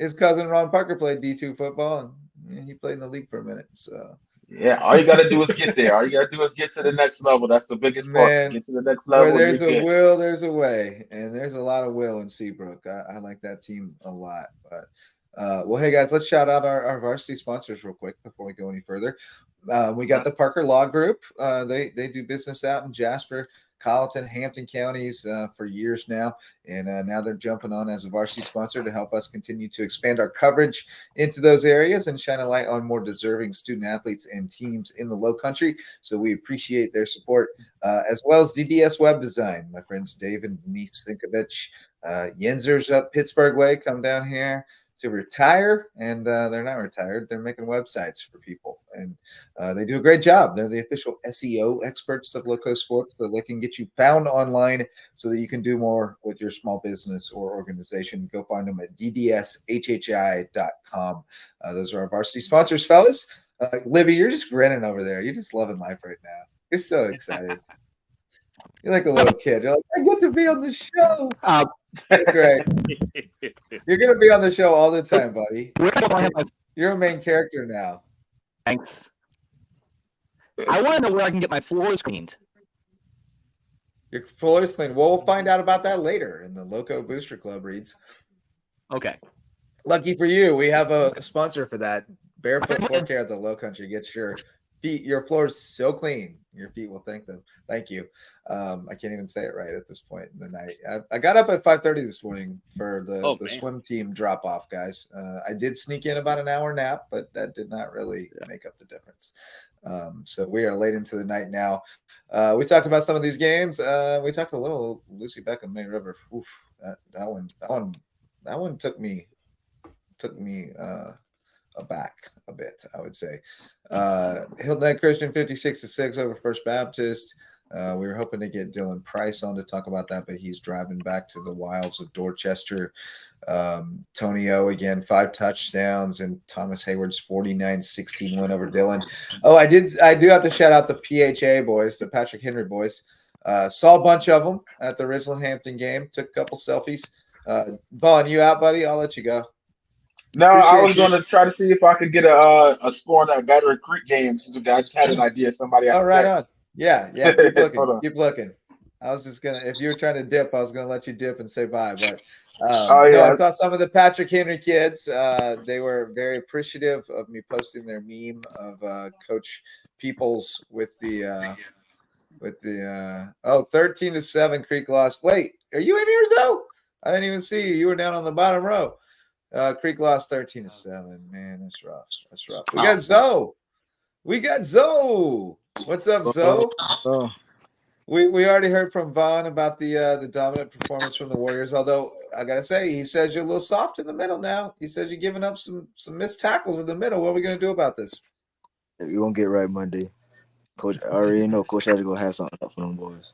Ron Parker played D2 football, and he played in the league for a minute. So Yeah, all you got to do is get there. All you got to do is get to the next level. That's the biggest part. man, Get to the next where level, there's you're a good. will, there's a way, and there's a lot of will in Seabrook. I like that team a lot. But well, hey guys, let's shout out our varsity sponsors real quick before we go any further. We got the Parker Law Group. They do business out in Jasper, Colleton, Hampton counties for years now, and now they're jumping on as a varsity sponsor to help us continue to expand our coverage into those areas and shine a light on more deserving student athletes and teams in the Lowcountry. So we appreciate their support, as well as DDS Web Design. My friends Dave and Denise Sinkovich, Yenzer's up Pittsburgh way. Come down here to retire, and they're not retired. They're making websites for people, and they do a great job. They're the official SEO experts of Lowco Sports, so they can get you found online so that you can do more with your small business or organization. Go find them at ddshhi.com. Those are our varsity sponsors, fellas. Libby, you're just grinning over there. You're just loving life right now. You're so excited. You're like a little kid. You're like, I get to be on the show. So great. You're going to be on the show all the time, buddy. You're a main character now. Thanks. I want to know where I can get my floors cleaned. Your floor is clean. We'll find out about that later in the Lowco Booster Club reads. Okay. Lucky for you, we have a sponsor for that. Barefoot Floor Care at the Lowcountry. Get your floors so clean. Your feet will thank them. Thank you. I can't even say it right at this point in the night. I got up at 5:30 this morning for the swim team drop off, guys. I did sneak in about an hour nap, but that did not really make up the difference. So we are late into the night now. We talked about some of these games. We talked a little Lucy Beckham Main River. Oof, that one took me aback a bit, I would say. Hilton Head Christian 56-6 over First Baptist. We were hoping to get Dylan Price on to talk about that, but he's driving back to the wilds of Dorchester. Tony O again, 5 touchdowns, and Thomas Hayward's 49-16 win over Dylan. Oh, I do have to shout out the PHA boys, the Patrick Henry boys. Saw a bunch of them at the Ridgeland Hampton game. Took a couple selfies. Vaughn, you out, buddy? I'll let you go. No, I was going to try to see if I could get a score on that Battery Creek game since I just had an idea. Somebody Oh, right on. Yeah. Keep looking. Keep looking. I was just gonna, if you were trying to dip, I was gonna let you dip and say bye. But I saw some of the Patrick Henry kids. They were very appreciative of me posting their meme of Coach Peoples with the 13-7 Creek loss. Wait, are you in here, Zoe? I didn't even see you. You were down on the bottom row. Creek lost 13-7. Man, that's rough. That's rough. We got Zoe. What's up, Zoe? We already heard from Vaughn about the dominant performance from the Warriors. Although I gotta say, he says you're a little soft in the middle now. He says you're giving up some missed tackles in the middle. What are we gonna do about this? We're gonna get right Monday. Coach, I already know Coach Hatcher gonna have something up for them boys.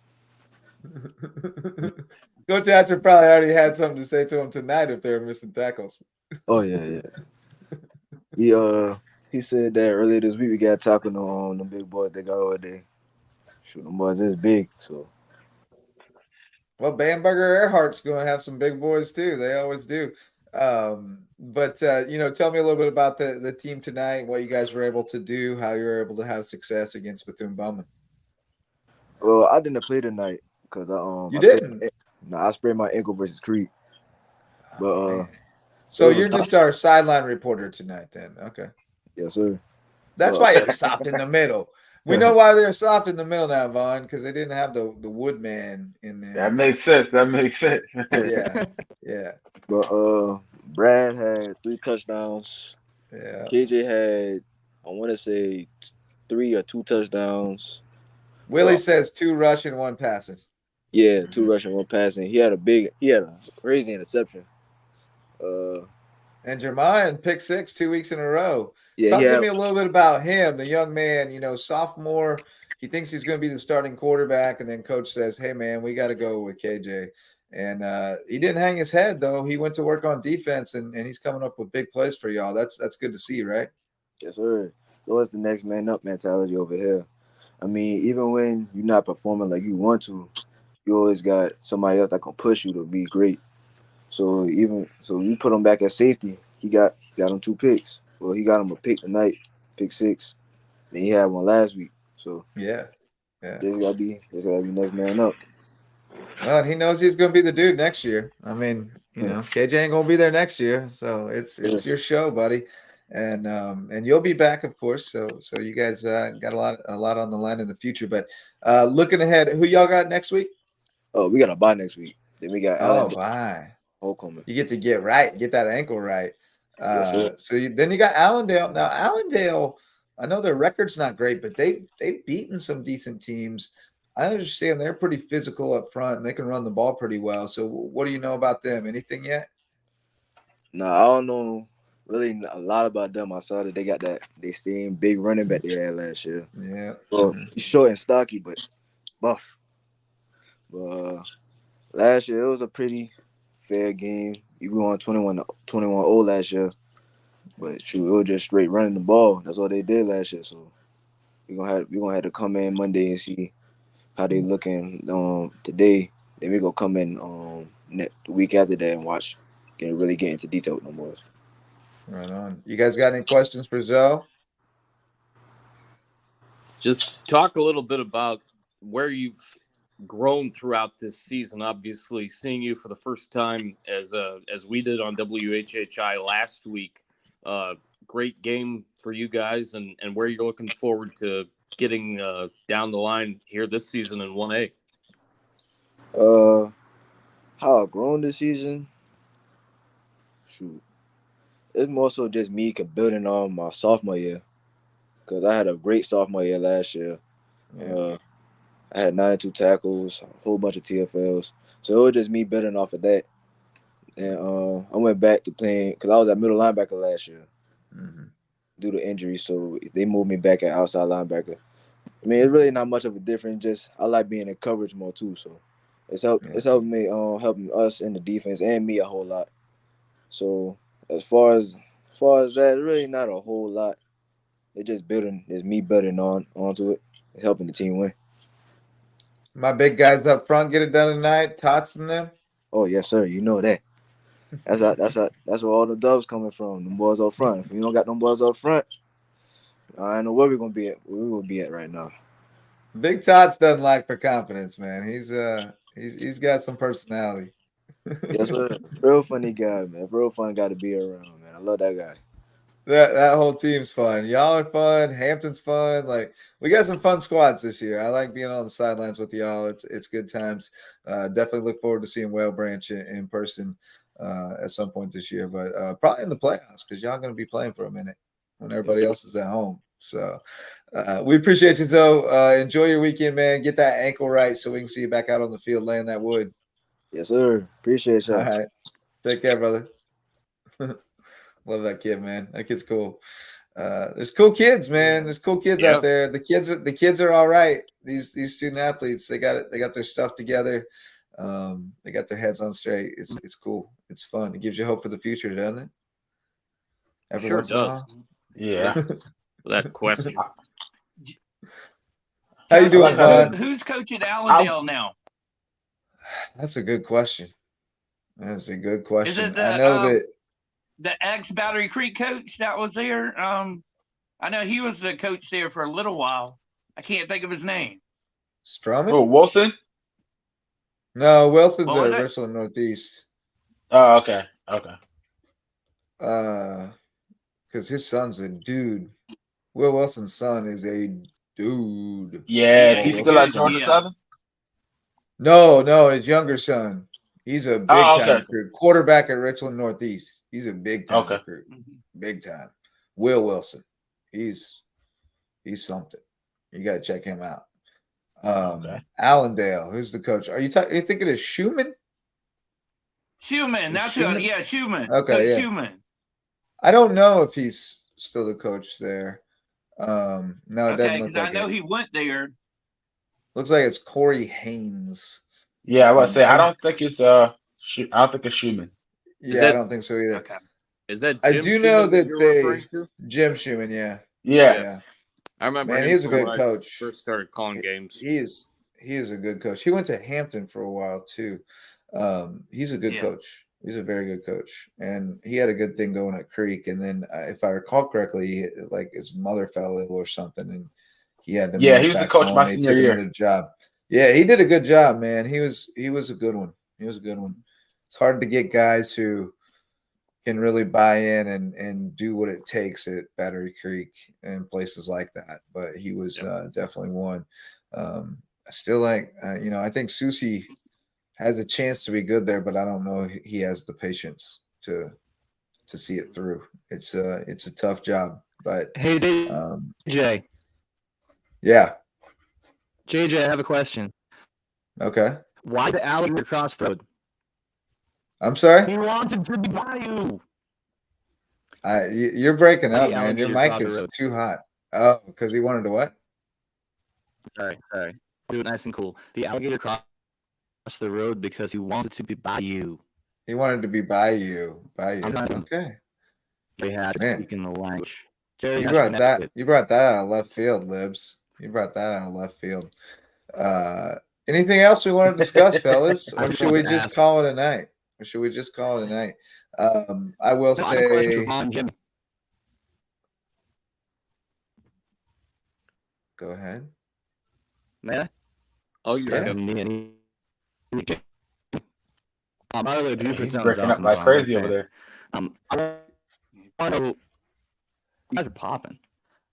Coach Hatcher probably already had something to say to him tonight if they were missing tackles. Oh yeah. He said that earlier this week we got talking on the big boys they got over there. Shoot, them boys is big, so. Well, Bamberger Earhart's going to have some big boys too. They always do. But tell me a little bit about the team tonight, what you guys were able to do, how you were able to have success against Bethune-Bowman. Well, I didn't play tonight because I sprained my ankle versus Creek. But so you're just our sideline reporter tonight, then? Okay. Yes, sir. That's why you're soft in the middle. We know why they're soft in the middle now, Vaughn, because they didn't have the Woodman in there. That makes sense. Yeah. But Brad had 3 touchdowns. Yeah. KJ had, I want to say, 3 or 2 touchdowns. Willie says 2 rushing, 1 passing. Yeah, 2 rushing, 1 passing. He had a crazy interception. And Jeremiah pick 6 2 weeks in a row. Yeah, Talk to me a little bit about him, the young man, sophomore. He thinks he's going to be the starting quarterback, and then coach says, hey, man, we got to go with KJ. And he didn't hang his head, though. He went to work on defense, and he's coming up with big plays for y'all. That's good to see, right? Yes, sir. So it's the next man up mentality over here. I mean, even when you're not performing like you want to, you always got somebody else that can push you to be great. So you put him back at safety. He got him 2 picks. Well, he got him a pick tonight, pick 6. Then he had one last week. So yeah. There's gotta be next man up. Well, he knows he's going to be the dude next year. I mean, KJ ain't going to be there next year, so it's your show, buddy, and you'll be back, of course. So you guys got a lot on the line in the future. But looking ahead, who y'all got next week? Oh, we got a bye next week. Then we got bye. Homecoming. You get to get that ankle right. Yes, Then you got Allendale. Now Allendale, I know their record's not great, but they've beaten some decent teams. I understand they're pretty physical up front and they can run the ball pretty well. So what do you know about them? Anything yet? No, I don't know really a lot about them. I saw that they got they same big running back they had last year. Yeah. Well, he's short and stocky, but buff. But last year it was a pretty fair game. We won 21-0 last year. But shoot, it was just straight running the ball. That's what they did last year. So we're gonna have to come in Monday and see how they looking today. Then we're gonna come in the week after that and watch. Really get into detail with them boys. Right on. You guys got any questions for Zoe? Just talk a little bit about where you've grown throughout this season. Obviously, seeing you for the first time as we did on WHHI last week. Great game for you guys, and where you're looking forward to getting down the line here this season in 1A. How I've grown this season? Shoot, it's more so just me building on my sophomore year, because I had a great sophomore year last year. Yeah. I had 92 tackles, a whole bunch of TFLs. So it was just me building off of that. And I went back to playing because I was at middle linebacker last year due to injury. So they moved me back at outside linebacker. I mean, it's really not much of a difference. Just I like being in coverage more too. So it's helping me, helping us in the defense and me a whole lot. So as far as that, really not a whole lot. It's me building onto it, helping the team win. My big guys up front get it done tonight. Tots and them. Oh yes, sir. You know that. That's where all the dubs coming from. Them boys up front. If you don't got them boys up front, I don't know where we're gonna be at. Where we gonna be at right now. Big Tots doesn't lack for confidence, man. He's got some personality. Yes, sir. Real funny guy, man. Real fun guy to be around, man. I love that guy. That whole team's fun. Y'all are fun. Hampton's fun. Like, we got some fun squads this year. I like being on the sidelines with y'all. It's good times. Definitely look forward to seeing Whale Branch in person at some point this year, but probably in the playoffs because y'all going to be playing for a minute when everybody else is at home. So we appreciate you, Zoe. Enjoy your weekend, man. Get that ankle right so we can see you back out on the field laying that wood. Yes, sir. Appreciate y'all. All right. Take care, brother. Love that kid, man. That kid's cool. There's cool kids, man. There's cool kids out there. The kids are all right. These student athletes, they got their stuff together. They got their heads on straight. It's cool. It's fun. It gives you hope for the future, doesn't it? Every Sure once in a does. while. Yeah. That question. How you doing, bud? Who's coaching Allendale now? That's a good question. That's a good question. Is it I know that the ex-Battery Creek coach that was there? I know he was the coach there for a little while. I can't think of his name. Strumming? Oh, Wilson? No, Wilson's What was at it? Richland Northeast. Oh, okay. Okay. Because his son's a dude. Will Wilson's son is a dude. Yeah, Yeah, is he he's still at good. Georgia Yeah. Southern? No, his younger son. He's a big time okay. recruit. Quarterback at Richland Northeast. He's a big time Okay. recruit. Big time. Will Wilson. He's something. You got to check him out. Okay. Allendale, who's the coach? Are you thinking of Schumann? Schumann. That's Schumann? yeah, Schumann. Okay, Coach yeah. Schumann. I don't know if he's still the coach there. No, it doesn't Okay, look because like I know it. he went there. Looks like it's Corey Haynes. Yeah, I was say I I don't think it's Schumann. I don't think so either. Okay. Is that I Jim do know Schumann that you're they referring to? Jim Schumann, yeah. Yeah. I remember Man, him he's a from good when I coach. first started calling games. He is a good coach. He went to Hampton for a while too. He's a good Yeah. coach. He's a very good coach, and he had a good thing going at Creek. And then, if I recall correctly, like his mother fell ill or something, and he had to Yeah, move he was the back coach home. my They senior took year. another job. Yeah, he did a good job, man. He was a good one. He was a good one. It's hard to get guys who can really buy in and do what it takes at Battery Creek and places like that. But he was definitely one. I still like, I think Susie has a chance to be good there, but I don't know if he has the patience to see it through. It's a tough job, but Hey, JJ. Yeah. JJ, I have a question. Okay. Why the alligator cross the road? I'm sorry. He wanted to be by you. You're breaking Why up, the man. Your alligator mic cross the is road? too hot. Oh, because he wanted to what? Sorry. Do it nice and cool. The alligator crossed the road because he wanted to be by you. He wanted to be by you. Okay. They had to Man. speak in the language. Jerry, You that's brought my that. next You brought that out of left field, Libs. You brought that out of left field. Anything else we want to discuss, fellas, I or was should we going to just ask. call it a night? I will No, I have a question say. for Vaughn and Jimmy. Go ahead. May I? Oh, you're Yeah. good. By the way, Buford He's sounds breaking up awesome. like Vaughn. crazy I'm a over there. fan. I want to know, you guys are popping.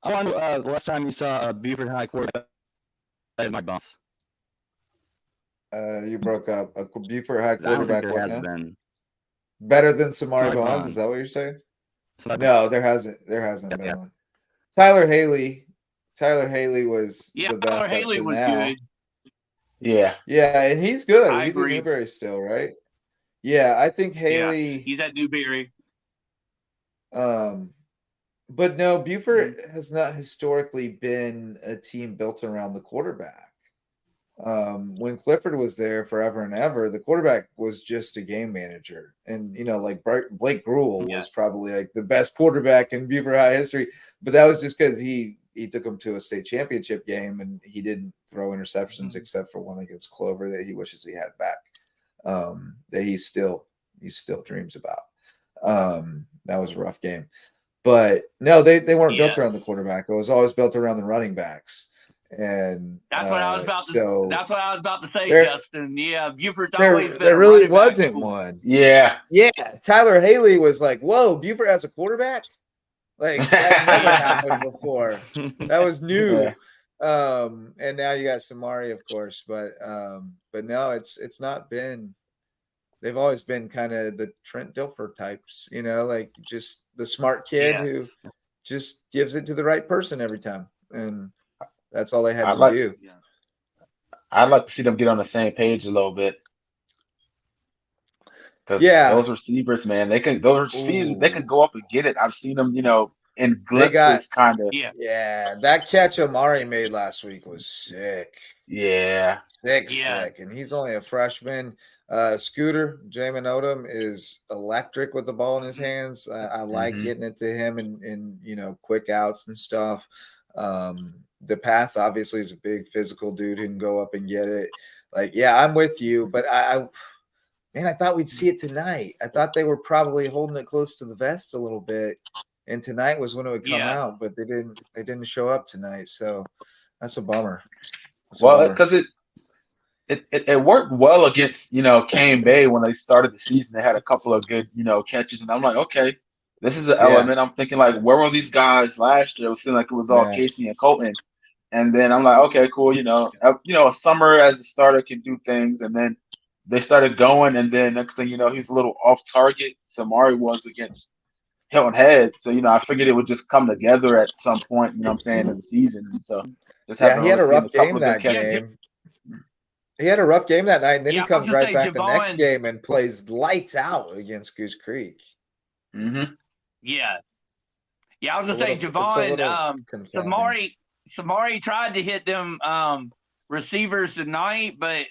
I want to know the last time you saw a Buford High quarterback at my boss. You broke up. A Buford High I don't think quarterback. there What has now? been. Better than Samari Sorry, Bonds? Vaughn. Is that what you're saying? Somebody- No, there hasn't. There hasn't Yeah, been yeah. one. Tyler Haley was Yeah, the Tyler best up Haley to was now. good. Yeah. Yeah, and he's good. I He's agree. at Newberry still, right? Yeah, I think Yeah, Haley. he's at Newberry. But no, Buford has not historically been a team built around the quarterback. When Clifford was there forever and ever, the quarterback was just a game manager. And, like Blake Gruel was Yes. probably like the best quarterback in Buford High history. But that was just because he took him to a state championship game and he didn't throw interceptions except for one against Clover that he wishes he had back. That he still dreams about. That was a rough game. But no, they weren't built around the Yes. quarterback. It was always built around the running backs. And That's what I was about to. That's what I was about to say, there- Justin. Yeah, Buford's always been. there a really running back wasn't school. one. Yeah. Yeah, Tyler Haley was like, "Whoa, Buford has a quarterback." Like that never happened before. That was new. Yeah. And now you got Samari, of course, but no, it's not been they've always been kind of the Trent Dilfer types, like just the smart kid who Yes. just gives it to the right person every time. And that's all they had I to like do. I'd like to see them get on the same page a little bit because Yeah. those receivers, man, they can go up and get it. I've seen them, in They got glimpses, kind of. Yeah, that catch Amari made last week was sick. Yeah. Sick, Yes. and he's only a freshman. Scooter Jamin Odom is electric with the ball in his hands. I like getting it to him in quick outs and stuff. The pass obviously is a big physical dude who can go up and get it. Like, yeah, I'm with you, but I thought we'd see it tonight. I thought they were probably holding it close to the vest a little bit, and tonight was when it would come out, but they didn't show up tonight, so that's a bummer. Well, because it worked well against Cane Bay when they started the season. They had a couple of good catches, and I'm like, okay, this is an element. I'm thinking like, where were these guys last year? It seemed like it was all Casey and Colton, and then I'm like, okay, cool. A summer as a starter can do things, and then they started going, and then next thing you know, he's a little off target. Samari was against Hilton Head, so I figured it would just come together at some point. You know what I'm saying, in the season, and so just happened he had to a see rough a couple game of that good catches. game. He had a rough game that night, and then he comes right back the next Javon, game and plays lights out against Goose Creek. Mm-hmm. Yes. Yeah, I was gonna say Javon. Samari tried to hit them receivers tonight, but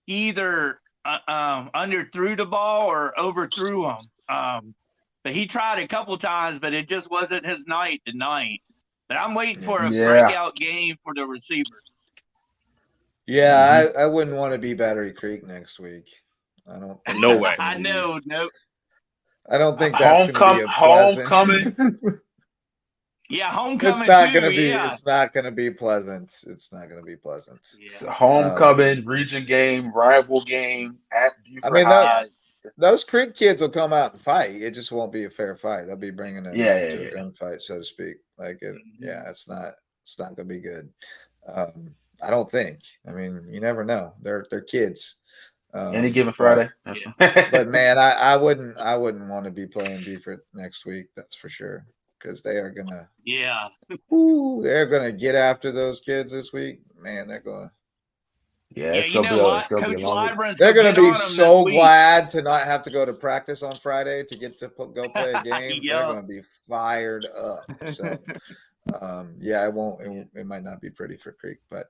he either underthrew the ball or overthrew them. But he tried a couple times, but it just wasn't his night tonight. But I'm waiting for a breakout game for the receivers. Yeah, I wouldn't want to be Battery Creek next week. I don't think No way. I know. Nope. I don't think that's going to be a pleasant. Homecoming. Yeah, homecoming. It's not going to be. Yeah. It's not going to be pleasant. It's not going to be pleasant. Yeah. Homecoming, region game, rival game at Buford High. Those Creek kids will come out and fight. It just won't be a fair fight. They'll be bringing it to a gunfight, so to speak. It's not going to be good. I don't think. I mean, you never know. They're kids. Any given Friday. But man, I wouldn't want to be playing Buford next week. That's for sure. Because they are gonna. Yeah. They're gonna get after those kids this week. Man, they're going. Yeah, Coach Libran's they're going to be so glad to not have to go to practice on Friday to get to go play a game. They're going to be fired up. So, it won't. It might not be pretty for Creek, but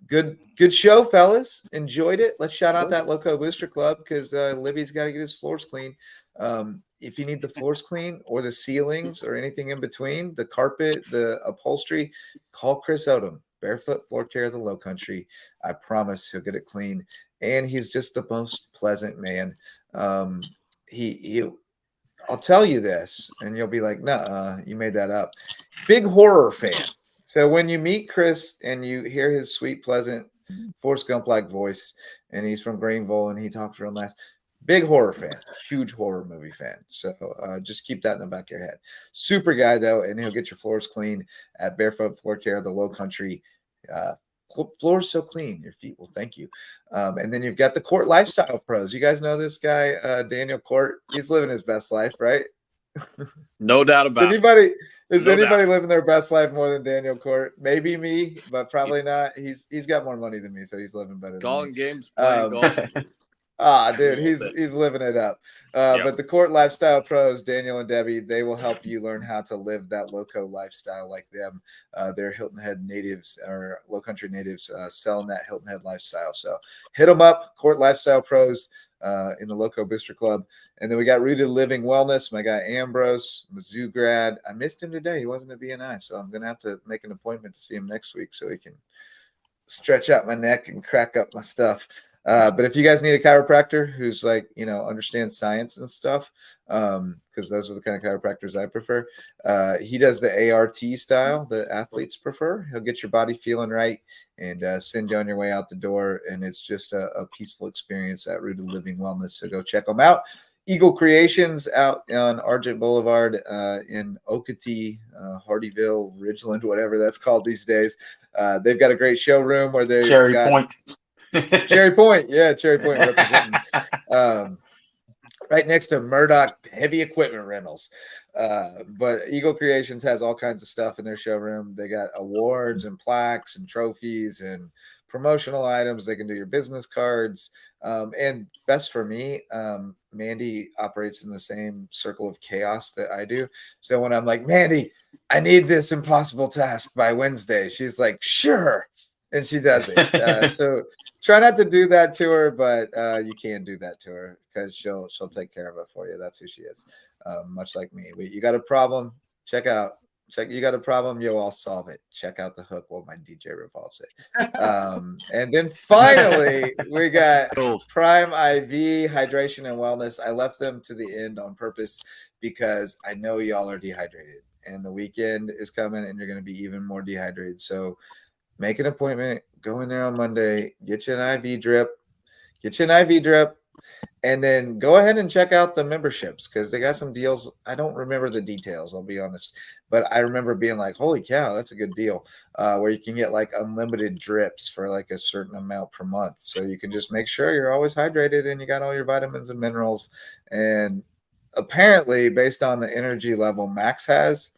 good show, fellas. Enjoyed it. Let's shout out that Lowco Booster Club because Libby's got to get his floors clean. If you need the floors clean or the ceilings or anything in between, the carpet, the upholstery, call Chris Odom. Barefoot Floor Care of the Lowcountry. I promise he'll get it clean. And he's just the most pleasant man. I'll tell you this, and you'll be like, nah, you made that up. Big horror fan. So when you meet Chris and you hear his sweet, pleasant, Forrest Gump-like voice, and he's from Greenville and he talks real nice. Big horror fan, huge horror movie fan. So just keep that in the back of your head. Super guy, though, and he'll get your floors clean at Barefoot Floor Care of the Lowcountry. Floors so clean, your feet will thank you. And then you've got the Court Lifestyle Pros. You guys know this guy, Daniel Court. He's living his best life, right? No doubt about it. Is anybody living their best life more than Daniel Court? Maybe me, but probably not. He's got more money than me, so he's living better. Calling games, playing golf. Dude, he's living it up. But the Court Lifestyle Pros, Daniel and Debbie, they will help you learn how to live that Lowco lifestyle like them. They're Hilton Head natives or Lowcountry natives selling that Hilton Head lifestyle. So hit them up, Court Lifestyle Pros in the Lowco Booster Club. And then we got Rooted Living Wellness, my guy Ambrose, Mizzou grad. I missed him today. He wasn't at BNI, so I'm going to have to make an appointment to see him next week so he can stretch out my neck and crack up my stuff. But if you guys need a chiropractor who's understands science and stuff, because those are the kind of chiropractors I prefer, he does the ART style that athletes prefer. He'll get your body feeling right and send you on your way out the door. And it's just a peaceful experience at Rooted Living Wellness. So go check them out. Eagle Creations out on Argent Boulevard in Okatee, Hardyville, Ridgeland, whatever that's called these days. They've got a great showroom where they've got Point. Cherry Point, yeah, Cherry Point representing. Right next to Murdoch Heavy Equipment Rentals. But Eagle Creations has all kinds of stuff in their showroom. They got awards and plaques and trophies and promotional items. They can do your business cards. And best for me, Mandy operates in the same circle of chaos that I do. So when I'm like, Mandy, I need this impossible task by Wednesday, she's like, sure. And she does it. So try not to do that to her, but you can do that to her because she'll take care of it for you. That's who she is. Much like me. You got a problem? You got a problem? I'll solve it. Check out the hook while my DJ revolves it. And then finally, we got Prime IV Hydration and Wellness. I left them to the end on purpose because I know y'all are dehydrated, and the weekend is coming, and you're going to be even more dehydrated. So make an appointment. Go in there on Monday. Get you an IV drip. And then go ahead and check out the memberships because they got some deals. I don't remember the details, I'll be honest. But I remember being like, holy cow, that's a good deal, where you can get like unlimited drips for like a certain amount per month. So you can just make sure you're always hydrated and you got all your vitamins and minerals. And apparently, based on the energy level Max has,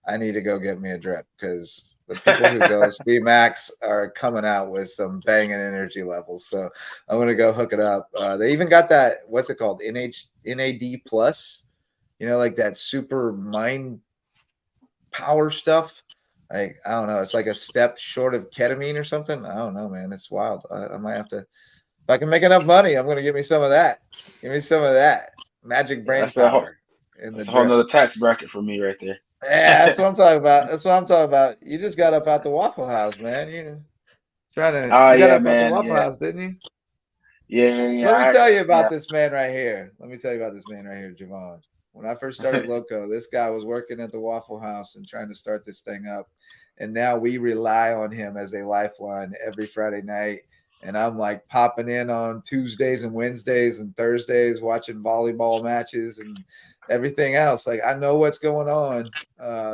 I need to go get me a drip because the people who go see Max are coming out with some banging energy levels. So I'm going to go hook it up. They even got that, what's it called? NAD plus, like that super mind power stuff. Like, I don't know. It's like a step short of ketamine or something. I don't know, man. It's wild. I might have to, if I can make enough money, I'm going to give me some of that. Give me some of that magic brain power. That's a whole nother tax bracket for me right there. Yeah, that's what I'm talking about. You just got up out the Waffle House, man. You got up out the Waffle House, didn't you? Yeah. Let me tell you about this man right here. Javon. When I first started Lowco, this guy was working at the Waffle House and trying to start this thing up. And now we rely on him as a lifeline every Friday night. And I'm like popping in on Tuesdays and Wednesdays and Thursdays, watching volleyball matches and everything else. Like, I know what's going on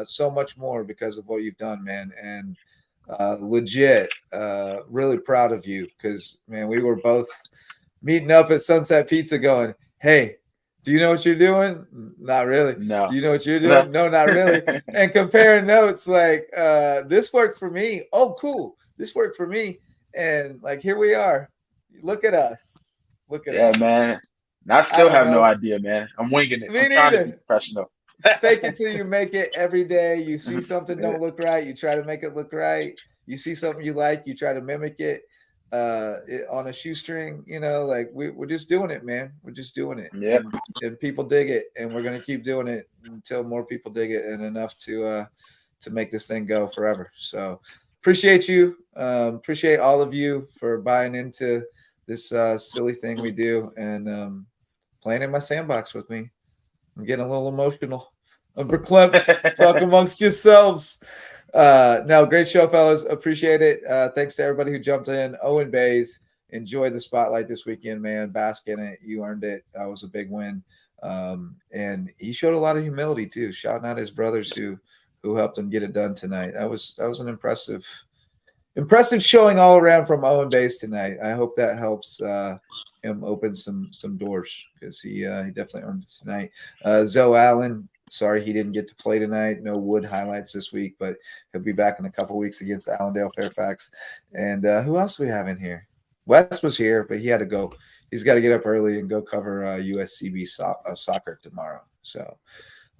so much more because of what you've done, man. And legit, really proud of you because, man, we were both meeting up at Sunset Pizza going, hey, do you know what you're doing? Not really. No. Do you know what you're doing? No, not really. And comparing notes like, this worked for me. Oh, cool. This worked for me. And like, here we are. Look at us. Look at us. Yeah, man. I still have no idea, man. I'm winging it. I'm trying to be professional. Fake it till you make it every day. You see something don't look right, you try to make it look right. You see something you like, you try to mimic it on a shoestring. Like we're just doing it, man. We're just doing it. Yeah. And people dig it, and we're gonna keep doing it until more people dig it and enough to make this thing go forever. So appreciate you. Appreciate all of you for buying into this silly thing we do and playing in my sandbox with me. I'm getting a little emotional. I'm verklempt. Talk amongst yourselves. No, great show, fellas. Appreciate it. Thanks to everybody who jumped in. Owen Bays, enjoy the spotlight this weekend, man. Bask in it. You earned it. That was a big win. And he showed a lot of humility too, shouting out his brothers who helped him get it done tonight. That was an impressive showing all around from Owen Bays tonight. I hope that helps him open some doors because he definitely earned it tonight. Zoe Allen, sorry he didn't get to play tonight. No Wood highlights this week, but he'll be back in a couple weeks against Allendale Fairfax. And who else do we have in here? Wes was here, but he had to go. He's got to get up early and go cover USCB soccer tomorrow. So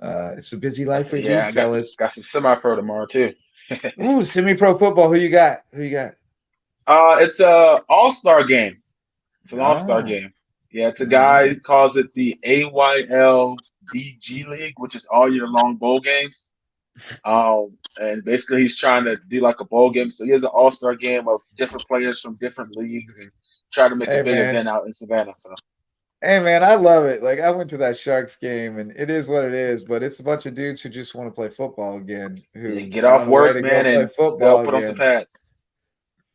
it's a busy life we lead, fellas. Got some semi-pro tomorrow too. Ooh, semi-pro football. Who you got? It's a all-star game. It's an all-star game. Yeah, it's a guy who calls it the AYLBG League, which is all year long bowl games. And basically he's trying to do like a bowl game. So he has an all-star game of different players from different leagues and try to make a big event out in Savannah. So hey man, I love it. Like I went to that Sharks game and it is what it is, but it's a bunch of dudes who just want to play football again. Who get off work, man, and play football put on some pads.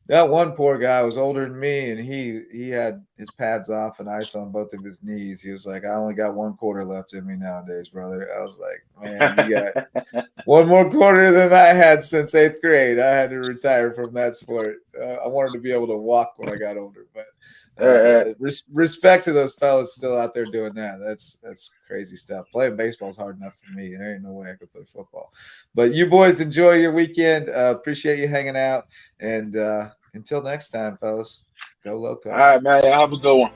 That one poor guy was older than me, and he had his pads off and ice on both of his knees. He was like, I only got 1 quarter left in me nowadays, brother. I was like, man, you got 1 more quarter than I had since 8th grade. I had to retire from that sport. I wanted to be able to walk when I got older, but respect to those fellas still out there doing that. That's crazy stuff. Playing baseball is hard enough for me. There ain't no way I could play football. But you boys enjoy your weekend. Appreciate you hanging out. And until next time, fellas, go Lowco. All right, man. Y'all have a good one.